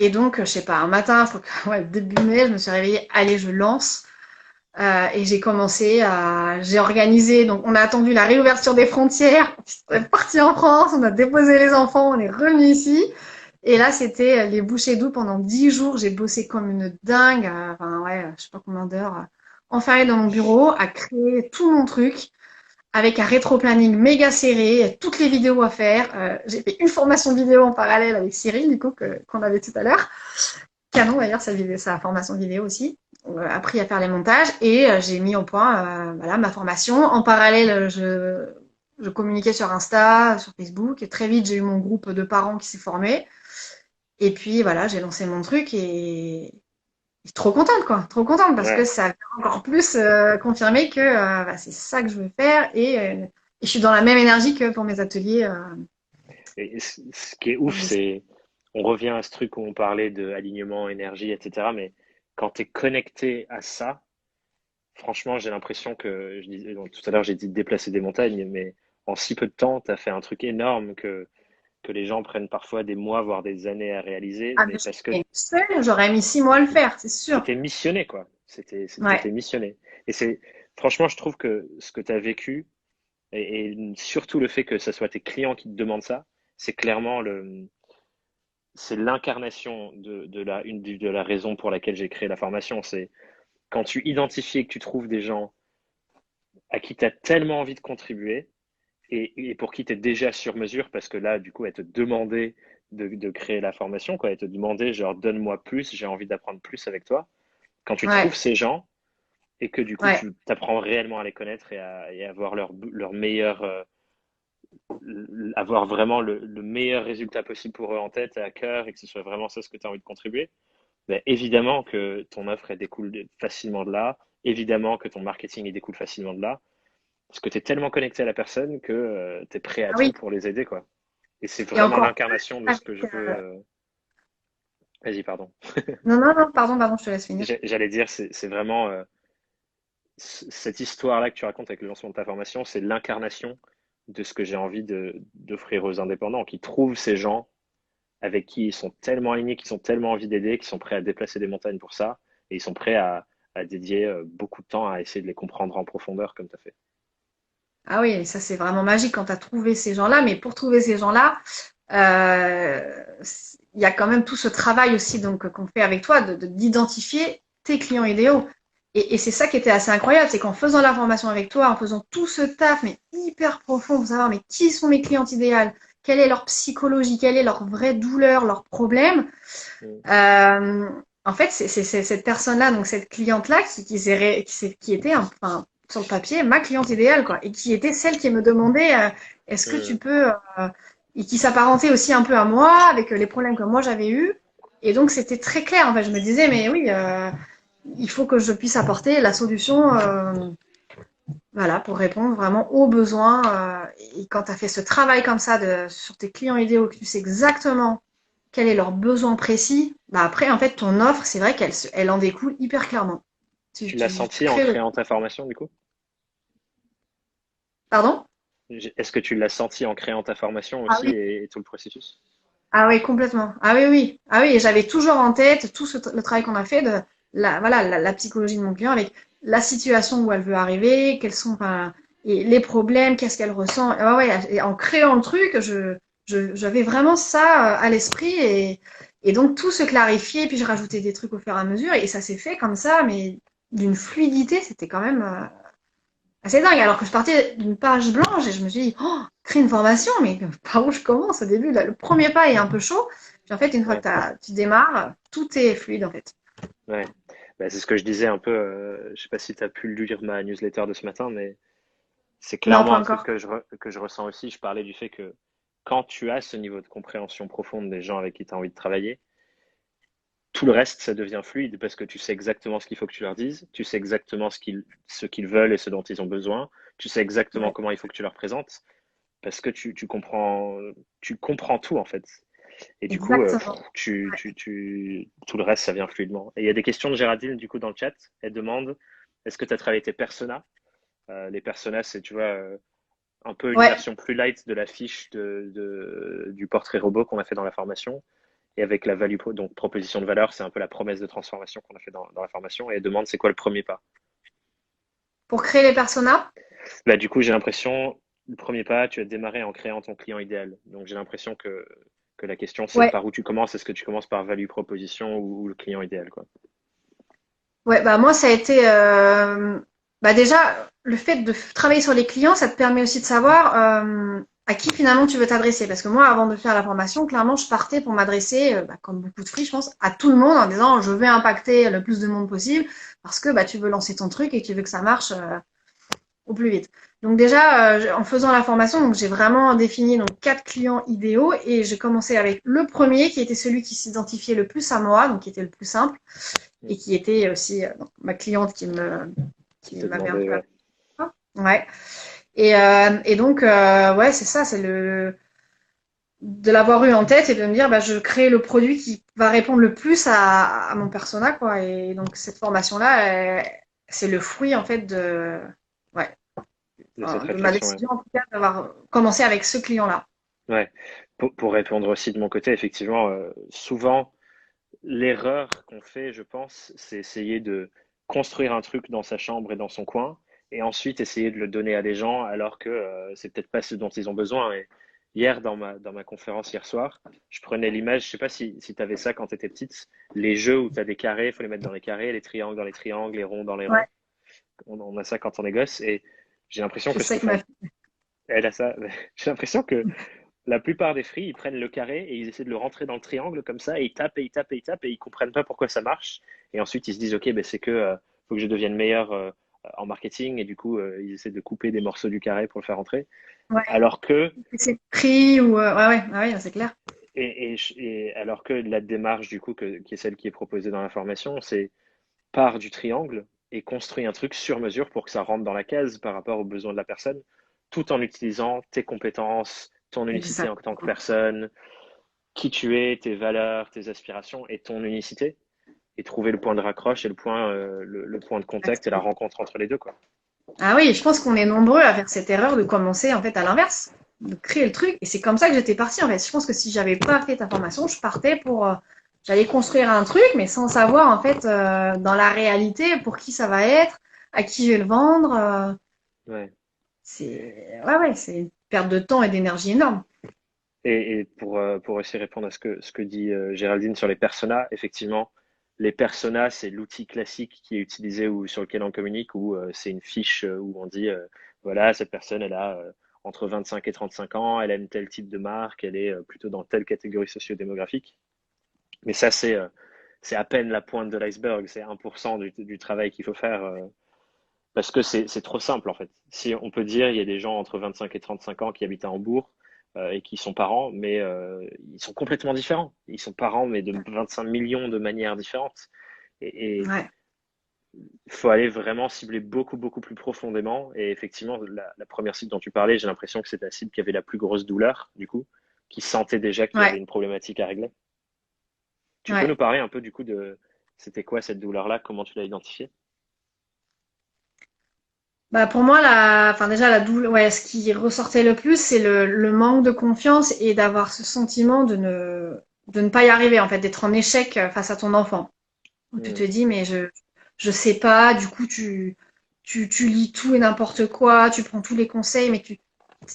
Et donc, je sais pas, un matin, faut que, ouais, début mai, je me suis réveillée, allez, je lance. Et j'ai organisé, donc on a attendu la réouverture des frontières, on est parti en France, on a déposé les enfants, on est revenu ici. Et là, c'était les bouchées doubles pendant 10 jours. J'ai bossé comme une dingue, enfin ouais, je sais pas combien d'heures, enfermée dans mon bureau, à créer tout mon truc avec un rétro-planning méga serré, toutes les vidéos à faire. J'ai fait une formation vidéo en parallèle avec Cyril, du coup, qu'on avait tout à l'heure. Canon d'ailleurs, sa formation vidéo aussi. Appris à faire les montages et j'ai mis au point voilà, ma formation. En parallèle, je communiquais sur Insta, sur Facebook. Et très vite, j'ai eu mon groupe de parents qui s'est formé. Et puis voilà, j'ai lancé mon truc et trop contente, quoi. Trop contente parce que Ouais. ça a encore plus confirmé que bah, c'est ça que je veux faire et je suis dans la même énergie que pour mes ateliers. Et ce qui est ouf, c'est, on revient à ce truc où on parlait de alignement, énergie, etc. Mais quand tu es connecté à ça, franchement, j'ai l'impression que, je disais, donc, tout à l'heure, j'ai dit de déplacer des montagnes, mais en si peu de temps, tu as fait un truc énorme que les gens prennent parfois des mois, voire des années à réaliser, Ah, mais mais parce que j'aurais mis 6 mois à le faire, c'est sûr. t'étais missionné, quoi. Ouais. T'étais missionné. Et c'est, franchement, je trouve que ce que tu as vécu, et surtout le fait que ce soit tes clients qui te demandent ça, c'est clairement c'est l'incarnation de la raison pour laquelle j'ai créé la formation. C'est quand tu identifies et que tu trouves des gens à qui tu as tellement envie de contribuer et pour qui tu es déjà sur mesure, parce que là, du coup, elle te demandait de créer la formation, quoi. Elle te demandait, genre, donne-moi plus, j'ai envie d'apprendre plus avec toi. Quand tu trouves Ouais. ces gens et que du coup, Ouais. tu apprends réellement à les connaître et à voir leur meilleur, avoir vraiment le meilleur résultat possible pour eux en tête et à cœur et que ce soit vraiment ça ce que tu as envie de contribuer, ben, évidemment que ton offre elle découle facilement de là, évidemment que ton marketing il découle facilement de là, parce que tu es tellement connecté à la personne que tu es prêt à Ah tout oui, pour les aider, quoi. Et c'est et vraiment encore plus l'incarnation de ce avec, que je veux. Vas-y, pardon. non, non, non, pardon, je te laisse finir. J'allais dire, c'est vraiment cette histoire-là que tu racontes avec le lancement de ta formation, c'est l'incarnation de ce que j'ai envie d'offrir aux indépendants, qui trouvent ces gens avec qui ils sont tellement alignés, qui sont tellement envie d'aider, qui sont prêts à déplacer des montagnes pour ça, et ils sont prêts à dédier beaucoup de temps à essayer de les comprendre en profondeur comme tu as fait. Ah oui, ça c'est vraiment magique quand tu as trouvé ces gens-là, mais pour trouver ces gens-là, il y a quand même tout ce travail aussi donc qu'on fait avec toi d'identifier tes clients idéaux. Et c'est ça qui était assez incroyable, c'est qu'en faisant la formation avec toi, en faisant tout ce taf, mais hyper profond pour savoir mais qui sont mes clientes idéales, quelle est leur psychologie, quelle est leur vraie douleur, leurs problèmes, Mm, euh, en fait, c'est cette personne-là, donc cette cliente-là, qui était, enfin, sur le papier, ma cliente idéale, quoi, et qui était celle qui me demandait, est-ce que tu mm, peux, et qui s'apparentait aussi un peu à moi, avec les problèmes que moi j'avais eus. Et donc, c'était très clair, en fait. Je me disais, mais oui, il faut que je puisse apporter la solution, voilà, pour répondre vraiment aux besoins. Et quand tu as fait ce travail comme ça sur tes clients idéaux, que tu sais exactement quel est leur besoin précis, bah après, en fait, ton offre, c'est vrai elle en découle hyper clairement. Tu, Tu l'as tu senti en crées le... créant ta formation, du coup? Pardon? Est-ce que tu l'as senti en créant ta formation Ah aussi oui. et tout le processus? Ah oui, complètement. Ah oui, oui. Ah oui, et j'avais toujours en tête le travail qu'on a fait de la psychologie de mon client avec la situation où elle veut arriver, quels sont, enfin, et les problèmes, qu'est-ce qu'elle ressent. Et ouais, ouais, et en créant le truc, j'avais vraiment ça à l'esprit et donc tout se clarifiait, puis je rajoutais des trucs au fur et à mesure et ça s'est fait comme ça, mais d'une fluidité, c'était quand même assez dingue. Alors que je partais d'une page blanche et je me suis dit, oh, créer une formation, mais par où je commence au début? Le premier pas est un peu chaud. Puis en fait, une fois Ouais, que tu démarres, tout est fluide en fait. ouais. Bah, c'est ce que je disais un peu. Je sais pas si tu as pu lire ma newsletter de ce matin, mais c'est Non, clairement pas un truc encore. que je ressens aussi. Je parlais du fait que quand tu as ce niveau de compréhension profonde des gens avec qui tu as envie de travailler, tout le reste, ça devient fluide parce que tu sais exactement ce qu'il faut que tu leur dises, tu sais exactement ce qu'ils veulent et ce dont ils ont besoin, tu sais exactement Ouais, comment il faut que tu leur présentes parce que tu comprends tout en fait. Et du coup, exactement. tout le reste, ça vient fluidement. Et il y a des questions de Géraldine du coup dans le chat. Elle demande, est-ce que tu as travaillé tes personas? Les personas, c'est, tu vois, un peu une Ouais, version plus light de la fiche du portrait robot qu'on a fait dans la formation. Et avec la value, donc proposition de valeur, c'est un peu la promesse de transformation qu'on a fait dans la formation. Et elle demande, c'est quoi le premier pas? pour créer les personas. Bah, du coup, j'ai l'impression, le premier pas, tu as démarré en créant ton client idéal. Donc, j'ai l'impression que la question, c'est Ouais, par où tu commences. Est-ce que tu commences par value proposition ou le client idéal, quoi? ouais, bah moi ça a été bah déjà le fait de travailler sur les clients, ça te permet aussi de savoir à qui finalement tu veux t'adresser. Parce que moi, avant de faire la formation, clairement, je partais pour m'adresser, bah, comme beaucoup de filles, je pense, à tout le monde en disant je vais impacter le plus de monde possible parce que bah, tu veux lancer ton truc et tu veux que ça marche au plus vite. Donc déjà, en faisant la formation, donc j'ai vraiment défini donc 4 clients idéaux et j'ai commencé avec le premier qui était celui qui s'identifiait le plus à moi, donc qui était le plus simple Hmm. et qui était aussi donc, ma cliente Qui qui te m'avait un demandait, peu ouais. appris. Ouais. Et donc ouais, c'est ça, c'est le de l'avoir eu en tête et de me dire bah je crée le produit qui va répondre le plus à mon persona quoi. Et donc cette formation là, c'est le fruit en fait de ouais De cette de ma réflexion, ouais. décision en tout cas d'avoir commencé avec ce client là. Ouais. Pour répondre aussi de mon côté, effectivement, souvent, l'erreur qu'on fait, je pense, c'est essayer de construire un truc dans sa chambre et dans son coin, et ensuite essayer de le donner à des gens alors que c'est peut-être pas ce dont ils ont besoin. Et hier, dans ma conférence hier soir, je prenais l'image, je sais pas si tu avais ça quand tu étais petite, les jeux où tu as des carrés, il faut les mettre dans les carrés, les triangles dans les triangles, les ronds dans les Ouais, ronds. On a ça quand on est gosse, et j'ai l'impression c'est que ce ça que qui m'a font, fait. elle a ça, j'ai l'impression que la plupart des fris, ils prennent le carré et ils essaient de le rentrer dans le triangle comme ça, et ils tapent et ils tapent et ils tapent et ils comprennent pas pourquoi ça marche. Et ensuite, ils se disent, OK, ben c'est que faut que je devienne meilleur en marketing et du coup, ils essaient de couper des morceaux du carré pour le faire rentrer. Ouais. Alors que, C'est le prix ou ouais, c'est clair. alors que la démarche du coup qui est celle qui est proposée dans la formation, c'est part du triangle et construit un truc sur mesure pour que ça rentre dans la case par rapport aux besoins de la personne, tout en utilisant tes compétences, ton unicité en tant que Exactement. personne, qui tu es, tes valeurs, tes aspirations et ton unicité, et trouver le point de raccroche et le point de contact et la rencontre entre les deux, quoi. Ah oui, je pense qu'on est nombreux à faire cette erreur de commencer en fait à l'inverse, de créer le truc. Et c'est comme ça que j'étais partie en fait. Je pense que si j'avais pas fait ta formation, je partais pour, j'allais construire un truc, mais sans savoir en fait dans la réalité pour qui ça va être, à qui je vais le vendre. Ouais. C'est une perte de temps et d'énergie énorme. Et pour aussi répondre à ce que dit Géraldine sur les personas, effectivement, les personas, c'est l'outil classique qui est utilisé ou sur lequel on communique, où c'est une fiche où on dit, voilà, cette personne, elle a entre 25 et 35 ans, elle aime tel type de marque, elle est plutôt dans telle catégorie socio-démographique. Mais ça, c'est à peine la pointe de l'iceberg, c'est 1% du travail qu'il faut faire, parce que c'est trop simple en fait. Si on peut dire, il y a des gens entre 25 et 35 ans qui habitent à Hambourg et qui sont parents, mais ils sont complètement différents. Ils sont parents, mais de 25 millions de manières différentes. Et Ouais. il faut aller vraiment cibler beaucoup, beaucoup plus profondément. Et effectivement, la première cible dont tu parlais, j'ai l'impression que c'était la cible qui avait la plus grosse douleur, du coup, qui sentait déjà qu'il y avait Ouais. une problématique à régler. Tu peux nous Ouais. parler un peu du coup de c'était quoi cette douleur-là, comment tu l'as identifiée? Bah pour moi, enfin déjà la douleur, ouais, ce qui ressortait le plus, c'est le manque de confiance et d'avoir ce sentiment de ne pas y arriver, en fait, d'être en échec face à ton enfant. Où tu te Hmm. dis, mais je sais pas, du coup, tu lis tout et n'importe quoi, tu prends tous les conseils, mais tu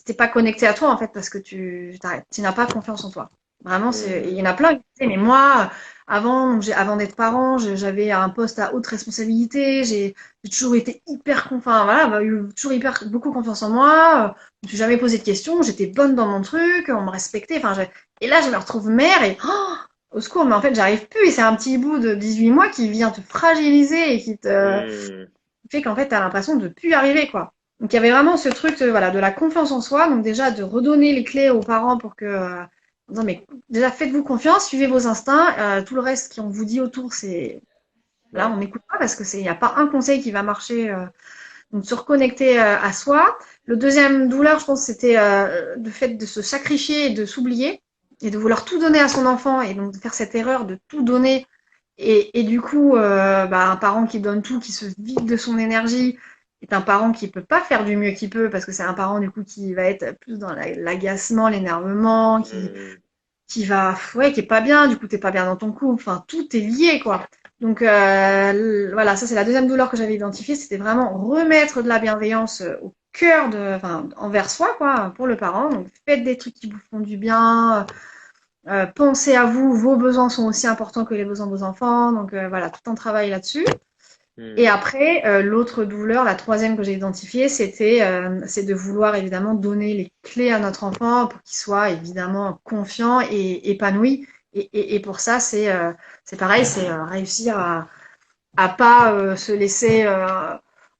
t'es pas connecté à toi, en fait, parce que tu n'as pas confiance en toi. Vraiment, il Hmm. y en a plein qui disaient, mais moi, avant, avant d'être parent, j'avais un poste à haute responsabilité, j'ai toujours été enfin, voilà, bah, eu toujours hyper, beaucoup confiance en moi, je me suis jamais posé de questions, j'étais bonne dans mon truc, on me respectait, enfin, et là, je me retrouve mère et, oh, au secours, mais en fait, j'arrive plus. Et c'est un petit bout de 18 mois qui vient te fragiliser et qui te Hmm. fait qu'en fait, tu as l'impression de plus y arriver, quoi. Donc, il y avait vraiment ce truc voilà, de la confiance en soi. Donc, déjà, de redonner les clés aux parents pour que, non, mais déjà, faites-vous confiance, suivez vos instincts. Tout le reste qu'on vous dit autour, là, Ouais. on n'écoute pas parce que il n'y a pas un conseil qui va marcher. Donc, se reconnecter à soi. Le deuxième douleur, je pense, c'était le fait de se sacrifier et de s'oublier et de vouloir tout donner à son enfant et donc de faire cette erreur de tout donner. Et du coup, bah, un parent qui donne tout, qui se vide de son énergie, est un parent qui peut pas faire du mieux qu'il peut parce que c'est un parent du coup qui va être plus dans l'agacement, l'énervement, Hmm. ouais, qui est pas bien. Du coup, t'es pas bien dans ton couple. Enfin, tout est lié, quoi. Donc voilà, ça c'est la deuxième douleur que j'avais identifiée, c'était vraiment remettre de la bienveillance au cœur enfin, envers soi, quoi, pour le parent. Donc faites des trucs qui vous font du bien, pensez à vous, vos besoins sont aussi importants que les besoins de vos enfants. Donc voilà, tout un travail là-dessus. Et Hmm. après, l'autre douleur, la troisième que j'ai identifiée, c'est de vouloir évidemment donner les clés à notre enfant pour qu'il soit évidemment confiant et épanoui. Et pour ça, c'est pareil, c'est réussir à pas se laisser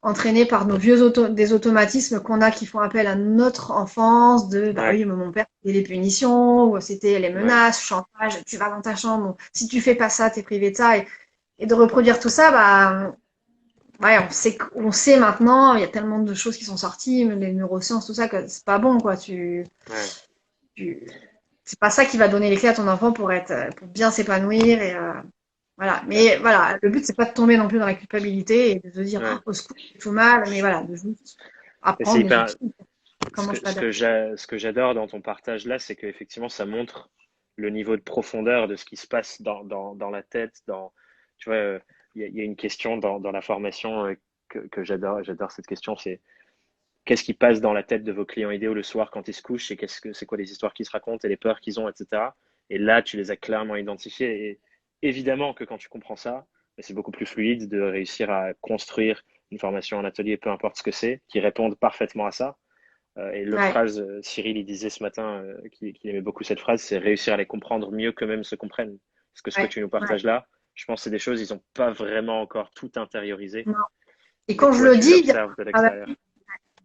entraîner par nos des automatismes qu'on a qui font appel à notre enfance de bah Ouais. oui mais mon père c'était les punitions ou c'était les Ouais. menaces chantage tu vas dans ta chambre bon, si tu fais pas ça t'es privé de ça et de reproduire tout ça bah ouais on sait maintenant il y a tellement de choses qui sont sorties même les neurosciences tout ça que c'est pas bon quoi Ouais. tu c'est pas ça qui va donner les clés à ton enfant pour bien s'épanouir et voilà. Ouais. Mais voilà, le but c'est pas de tomber non plus dans la culpabilité et de se dire Ouais. oh, au secours, j'ai tout mal, mais voilà, de juste Et c'est apprendre les hyper. outils, comment je t'adapte. Ce que j'adore dans ton partage là, c'est qu'effectivement, ça montre le niveau de profondeur de ce qui se passe dans la tête. Tu vois, il y a une question dans la formation que j'adore. J'adore cette question. C'est qu'est-ce qui passe dans la tête de vos clients idéaux le soir quand ils se couchent et c'est quoi les histoires qu'ils se racontent et les peurs qu'ils ont, etc. Et là, tu les as clairement identifiées. Et évidemment que quand tu comprends ça, c'est beaucoup plus fluide de réussir à construire une formation, un atelier, peu importe ce que c'est, qui répondent parfaitement à ça. Et l'autre Ouais, phrase, Cyril, il disait ce matin qu'il aimait beaucoup cette phrase, c'est réussir à les comprendre mieux qu'eux-mêmes se comprennent. Parce que ce que ouais, tu nous ouais. partages là, je pense que c'est des choses, ils n'ont pas vraiment encore tout intériorisé. Non, Et Mais quand je toi, le tu dis, l'observes de ah, bah, l'extérieur.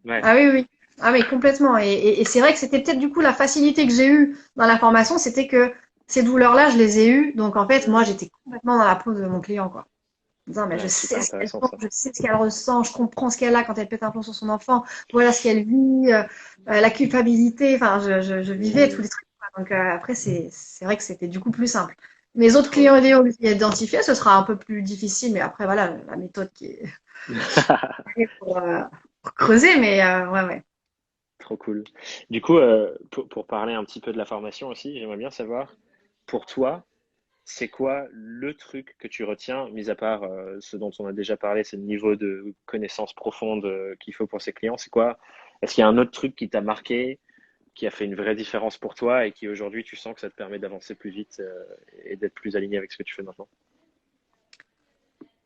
Ouais, ah oui, oui. Ah mais complètement. Et c'est vrai que c'était peut-être du coup la facilité que j'ai eue dans la formation, c'était que ces douleurs-là, je les ai eues. Donc en fait, moi, Hmm. j'étais complètement dans la peau de mon client, quoi. En disant, mais je Ouais, super sais ce qu'elle intéressant pense, ça. je sais ce qu'elle ressent, je comprends ce qu'elle a quand elle pète un plomb sur son enfant. Voilà ce qu'elle vit, la culpabilité. Enfin, je vivais tous Hmm. les trucs, quoi. Donc après, c'est vrai que c'était du coup plus simple. Mes autres Trop clients bien. idéaux identifiés, ce sera un peu plus difficile, mais après, voilà, la méthode qui est pour, euh, pour creuser, mais ouais, ouais. Trop cool. Du coup, pour parler un petit peu de la formation aussi, j'aimerais bien savoir, pour toi, c'est quoi le truc que tu retiens, mis à part ce dont on a déjà parlé, c'est le niveau de connaissance profonde qu'il faut pour ses clients, c'est quoi? Est-ce qu'il y a un autre truc qui t'a marqué, qui a fait une vraie différence pour toi et qui aujourd'hui tu sens que ça te permet d'avancer plus vite et d'être plus aligné avec ce que tu fais maintenant?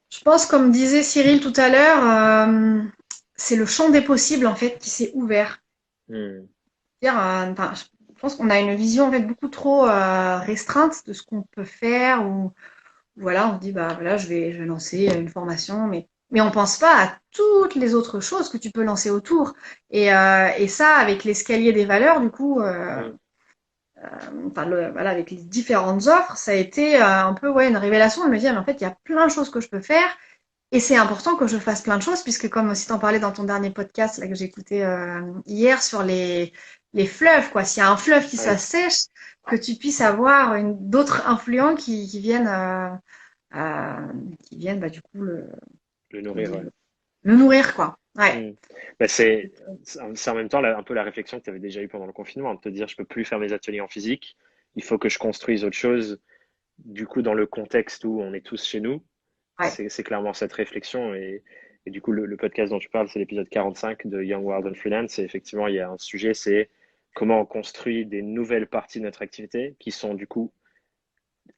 Je pense, comme disait Cyril tout à l'heure, c'est le champ des possibles en fait qui s'est ouvert. Hmm. Enfin, je pense qu'on a une vision en fait beaucoup trop restreinte de ce qu'on peut faire ou voilà, on se dit bah voilà, je vais lancer une formation, mais on pense pas à toutes les autres choses que tu peux lancer autour. Et ça, avec l'escalier des valeurs, du coup, Hmm. enfin voilà, avec les différentes offres, ça a été un peu ouais une révélation de me dire mais en fait il y a plein de choses que je peux faire. Et c'est important que je fasse plein de choses, puisque comme aussi t'en parlais dans ton dernier podcast là, que j'ai écouté hier sur les fleuves, quoi. S'il y a un fleuve qui Oui, s'assèche, que tu puisses avoir d'autres influents qui viennent bah, du coup le nourrir, ouais. le nourrir, quoi. Ouais. Hmm. Bah, c'est en même temps un peu la réflexion que tu avais déjà eue pendant le confinement, de te dire je peux plus faire mes ateliers en physique, il faut que je construise autre chose. Du coup, dans le contexte où on est tous chez nous, Ouais. c'est clairement cette réflexion. Et du coup, le podcast dont tu parles, c'est l'épisode 45 de Young World and Freelance. Et effectivement, il y a un sujet, c'est comment on construit des nouvelles parties de notre activité qui sont du coup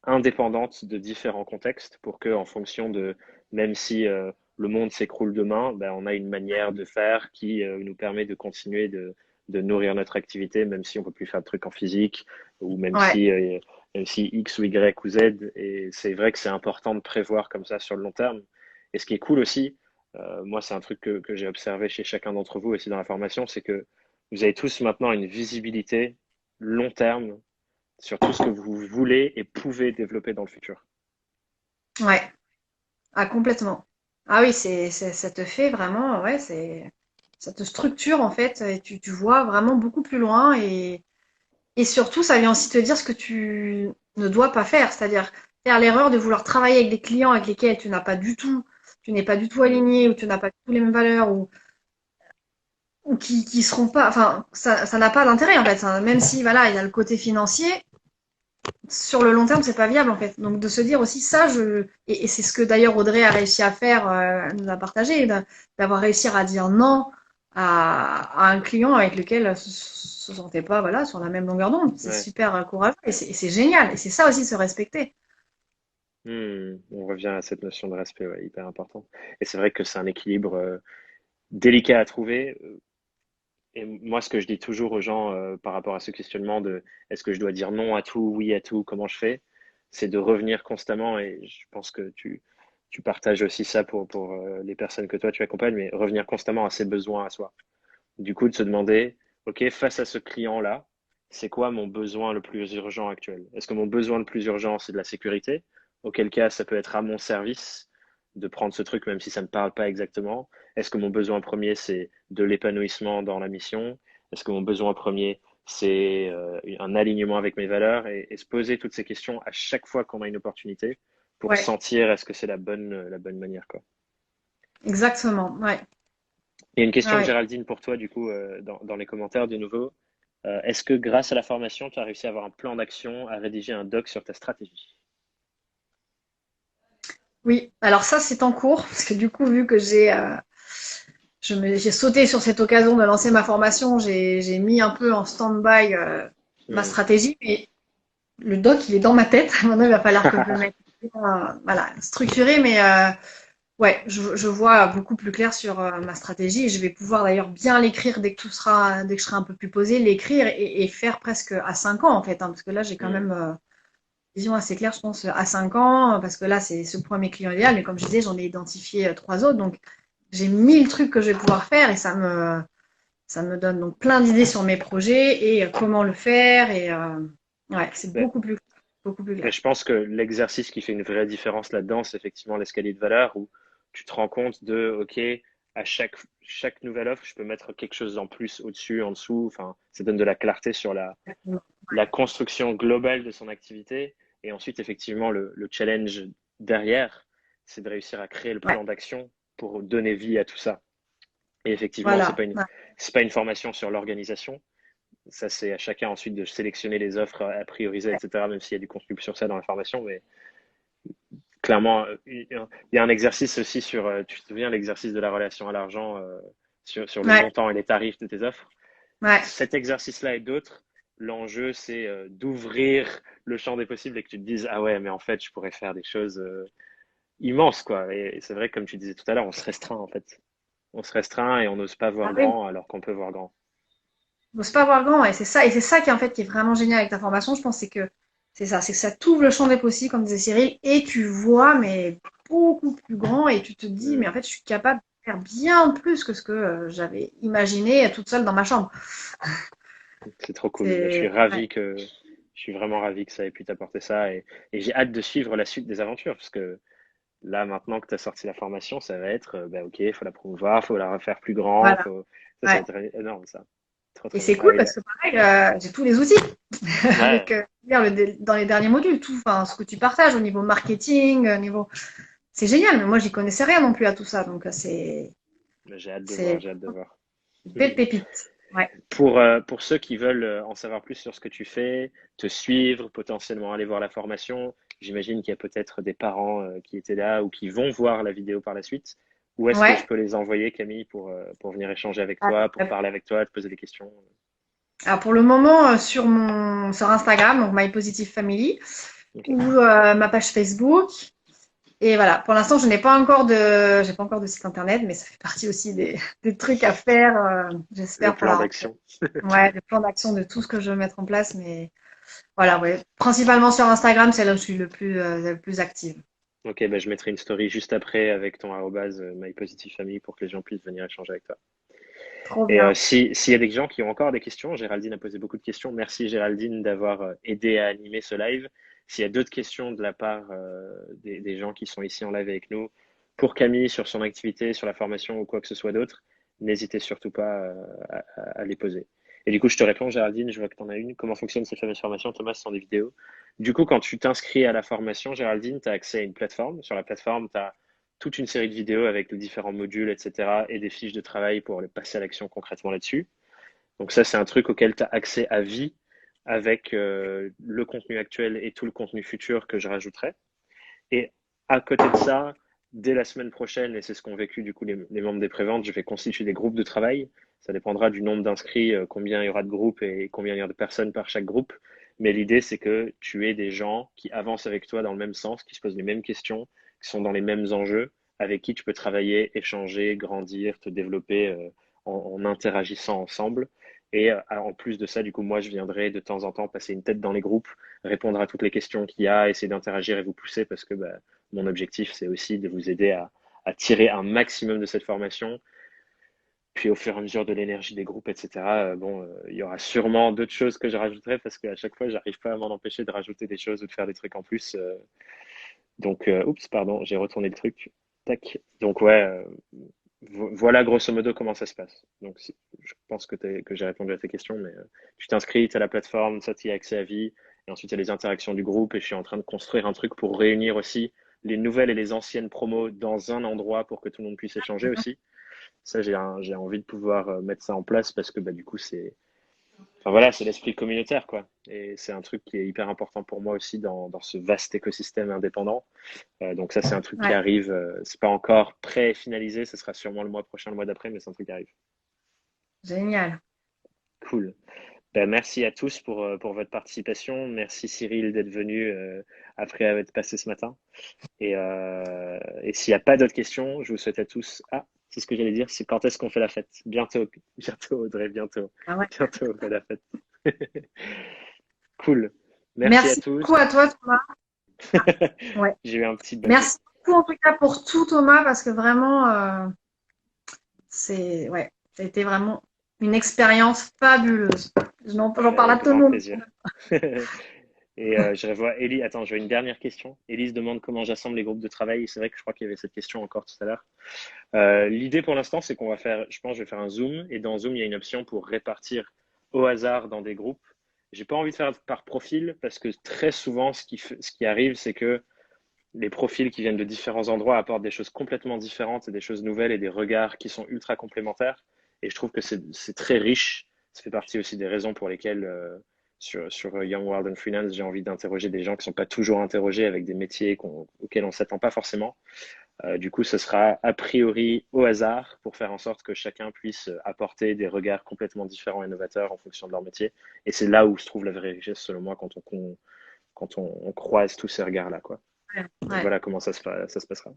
indépendantes de différents contextes pour que, en fonction de, même si le monde s'écroule demain, ben, on a une manière de faire qui nous permet de continuer de nourrir notre activité, même si on peut plus faire de trucs en physique ou Ouais. même si X ou Y ou Z. Et c'est vrai que c'est important de prévoir comme ça sur le long terme. Et ce qui est cool aussi, moi, c'est un truc que j'ai observé chez chacun d'entre vous aussi dans la formation, c'est que vous avez tous maintenant une visibilité long terme sur tout ce que vous voulez et pouvez développer dans le futur. Ouais. Ah, complètement. Ah oui, ça te fait vraiment, ouais, ça te structure en fait, et tu vois vraiment beaucoup plus loin et surtout, ça vient aussi te dire ce que tu ne dois pas faire, c'est-à-dire faire l'erreur de vouloir travailler avec des clients avec lesquels tu n'es pas du tout Mm. aligné ou tu n'as pas du tout les mêmes valeurs ou qui seront pas, enfin, ça n'a pas d'intérêt en fait. Même si, voilà, il y a le côté financier, sur le long terme, c'est pas viable en fait. Donc de se dire aussi ça, et c'est ce que d'ailleurs Audrey a réussi à faire, elle nous a partagé, d'avoir réussi à dire non à un client avec lequel elle se sentait pas voilà sur la même longueur d'onde. C'est Ouais. super courageux et c'est génial. Et c'est ça aussi se respecter. On revient à cette notion de respect, ouais, hyper important. Et c'est vrai que c'est un équilibre délicat à trouver. Et moi, ce que je dis toujours aux gens par rapport à ce questionnement de est-ce que je dois dire non à tout, oui à tout, comment je fais, c'est de revenir constamment. Et je pense que tu partages aussi ça pour les personnes que toi tu accompagnes, mais revenir constamment à ses besoins à soi. Du coup, de se demander, OK, face à ce client-là, c'est quoi mon besoin le plus urgent actuel? Est-ce que mon besoin le plus urgent, c'est de la sécurité? Auquel cas, ça peut être à mon service de prendre ce truc, même si ça ne me parle pas exactement. Est-ce que mon besoin premier, c'est de l'épanouissement dans la mission? Est-ce que mon besoin premier, c'est un alignement avec mes valeurs? Et se poser toutes ces questions à chaque fois qu'on a une opportunité pour Ouais, sentir est-ce que c'est la bonne manière, quoi. exactement. Ouais. Il y a une Ah question de ouais. Géraldine pour toi, du coup, dans les commentaires de nouveau. Est-ce que grâce à la formation, tu as réussi à avoir un plan d'action, à rédiger un doc sur ta stratégie? Oui. Alors ça, c'est en cours parce que du coup, vu que j'ai sauté sur cette occasion de lancer ma formation, j'ai mis un peu en stand-by ma Hmm. stratégie, mais le doc, il est dans ma tête. Maintenant, il va falloir que je le mette voilà, structuré, mais ouais, je vois beaucoup plus clair sur ma stratégie et je vais pouvoir d'ailleurs bien l'écrire dès que je serai un peu plus posée, l'écrire et faire presque à 5 ans en fait, hein, parce que là, j'ai quand Hmm. même une vision assez claire, je pense, à 5 ans, parce que là, c'est ce premier client idéal, mais comme je disais, j'en ai identifié 3 autres, donc j'ai 1000 trucs que je vais pouvoir faire et ça me donne donc plein d'idées sur mes projets et comment le faire. Et ouais, c'est beaucoup plus Mais clair. je pense que l'exercice qui fait une vraie différence là-dedans, c'est effectivement l'escalier de valeur où tu te rends compte de, OK, à chaque nouvelle offre, je peux mettre quelque chose en plus, au-dessus, en dessous. Enfin, ça donne de la clarté sur la construction globale de son activité. Et ensuite, effectivement, le challenge derrière, c'est de réussir à créer le Ouais, plan d'action pour donner vie à tout ça. Et effectivement, voilà. Ouais. c'est pas une formation sur l'organisation. Ça, c'est à chacun ensuite de sélectionner les offres à prioriser, etc., même s'il y a du contenu sur ça dans la formation. Mais clairement, il y a un exercice aussi sur, tu te souviens, l'exercice de la relation à l'argent, sur le Ouais, montant et les tarifs de tes offres. ouais. Cet exercice-là et d'autres, l'enjeu, c'est d'ouvrir le champ des possibles et que tu te dises, ah ouais, mais en fait, je pourrais faire des choses immenses, quoi. Et c'est vrai, comme tu disais tout à l'heure, on se restreint, en fait. On se restreint et on n'ose pas Ah voir oui, grand alors qu'on peut voir grand. faut pas avoir grand, et c'est ça qui en fait qui est vraiment génial avec ta formation, je pense, c'est que ça t'ouvre le champ des possibles, comme disait Cyril, et tu vois mais beaucoup plus grand, et tu te dis mais en Hmm. fait je suis capable de faire bien plus que ce que j'avais imaginé toute seule dans ma chambre. C'est trop cool. Bah, C'est ouais, je suis vraiment ravi que ça ait pu t'apporter ça et j'ai hâte de suivre la suite des aventures parce que là, maintenant que tu as sorti la formation, ça va être, bah, ok, il faut la promouvoir, il faut la refaire plus grand, voilà. ça Ouais. va être énorme, ça. Trop, Et trop bien. c'est cool Ouais, parce que pareil, j'ai tous les outils avec ouais, dans les derniers modules, tout, enfin ce que tu partages au niveau marketing, niveau, c'est génial. Mais moi j'y connaissais rien non plus à tout ça, donc mais j'ai hâte de voir, c'est j'ai hâte de voir. une belle pépite. Ouais. Pour ceux qui veulent en savoir plus sur ce que tu fais, te suivre, potentiellement aller voir la formation, j'imagine qu'il y a peut-être des parents qui étaient là ou qui vont voir la vidéo par la suite. Où est-ce que je Ouais. peux les envoyer, Camille, pour venir échanger avec toi, pour parler avec toi, te poser des questions? Alors pour le moment, sur Instagram, donc My Positive Family, Ok. ou ma page Facebook. Et voilà, pour l'instant, j'ai pas encore de site internet, mais ça fait partie aussi des trucs à faire, Le j'espère pour plan la rentrée. d'action. Ouais, le plan d'action de tout ce que je veux mettre en place, mais voilà, ouais, principalement sur Instagram, c'est là où je suis le plus active. Ok, bah, je mettrai une story juste après avec ton arrobase mypositivefamily pour que les gens puissent venir échanger avec toi. Trop Et bien. s'il y a des gens qui ont encore des questions, Géraldine a posé beaucoup de questions. Merci Géraldine d'avoir aidé à animer ce live. S'il y a d'autres questions de la part des gens qui sont ici en live avec nous, pour Camille sur son activité, sur la formation ou quoi que ce soit d'autre, n'hésitez surtout pas à les poser. Et du coup, je te réponds, Géraldine, je vois que tu en as une. Comment fonctionnent ces fameuses formations? Thomas, ce sont des vidéos. Du coup, quand tu t'inscris à la formation, Géraldine, tu as accès à une plateforme. Sur la plateforme, tu as toute une série de vidéos avec les différents modules, etc. et des fiches de travail pour le passer à l'action concrètement là-dessus. Donc ça, c'est un truc auquel tu as accès à vie avec le contenu actuel et tout le contenu futur que je rajouterai. Et à côté de ça, dès la semaine prochaine, et c'est ce qu'ont vécu du coup les membres des préventes, je vais constituer des groupes de travail. Ça dépendra du nombre d'inscrits, combien il y aura de groupes et combien il y aura de personnes par chaque groupe. Mais l'idée, c'est que tu aies des gens qui avancent avec toi dans le même sens, qui se posent les mêmes questions, qui sont dans les mêmes enjeux, avec qui tu peux travailler, échanger, grandir, te développer en interagissant ensemble. Et en plus de ça, du coup, moi, je viendrai de temps en temps passer une tête dans les groupes, répondre à toutes les questions qu'il y a, essayer d'interagir et vous pousser parce que bah, mon objectif, c'est aussi de vous aider à tirer un maximum de cette formation. Puis au fur et à mesure de l'énergie des groupes, etc., bon, il y aura sûrement d'autres choses que je rajouterai parce qu'à chaque fois, j'arrive pas à m'en empêcher de rajouter des choses ou de faire des trucs en plus. Donc, oups, pardon, j'ai retourné le truc. Tac. Donc, ouais, voilà grosso modo comment ça se passe. Donc, je pense que j'ai répondu à tes questions, mais tu t'inscris, tu as la plateforme, ça, tu y as accès à vie. Et ensuite, il y a les interactions du groupe et je suis en train de construire un truc pour réunir aussi les nouvelles et les anciennes promos dans un endroit pour que tout le monde puisse échanger aussi. Ça, j'ai envie de pouvoir mettre ça en place parce que bah, du coup, enfin, voilà, c'est l'esprit communautaire, quoi. Et c'est un truc qui est hyper important pour moi aussi dans ce vaste écosystème indépendant. Donc ça, c'est un truc qui Ouais, arrive. C'est pas encore prêt et finalisé. Ce sera sûrement le mois prochain, le mois d'après, mais c'est un truc qui arrive. génial. Cool. Ben, merci à tous pour votre participation. Merci Cyril d'être venu après être passé ce matin. Et s'il n'y a pas d'autres questions, je vous souhaite à tous. Ah, c'est ce que j'allais dire, c'est quand est-ce qu'on fait la fête? Bientôt, bientôt Audrey, bientôt. Ah ouais. Bientôt on fait la fête. Cool. Merci à Merci tous. beaucoup à toi, Thomas. Ouais. J'ai eu un petit bug. Merci beaucoup en tout cas pour tout, Thomas, parce que vraiment, Ouais, ça a été vraiment une expérience fabuleuse. J'en parle à Avec tout le grand monde. plaisir. Et je revois Ellie. Attends, j'ai une dernière question. Ellie se demande comment j'assemble les groupes de travail. C'est vrai que je crois qu'il y avait cette question encore tout à l'heure. L'idée pour l'instant, c'est qu'on va faire, je pense, je vais faire un Zoom. Et dans Zoom, il y a une option pour répartir au hasard dans des groupes. J'ai pas envie de faire par profil parce que très souvent, ce qui arrive, c'est que les profils qui viennent de différents endroits apportent des choses complètement différentes et des choses nouvelles et des regards qui sont ultra complémentaires. Et je trouve que c'est très riche. Ça fait partie aussi des raisons pour lesquelles sur Young World and Freelance, j'ai envie d'interroger des gens qui ne sont pas toujours interrogés avec des métiers auxquels on ne s'attend pas forcément. Du coup, ce sera a priori au hasard pour faire en sorte que chacun puisse apporter des regards complètement différents et novateurs en fonction de leur métier. Et c'est là où se trouve la vraie richesse, selon moi, quand on croise tous ces regards-là, quoi. Ouais, Donc ouais. voilà comment ça se passera.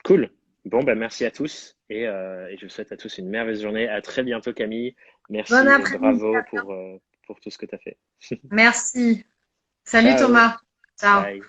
Cool. Bon, ben merci à tous et je vous souhaite à tous une merveilleuse journée. À très bientôt, Camille. Bon Merci et après-midi. bravo pour tout ce que tu as fait. Merci. Salut Ciao. Thomas. Ciao. Bye.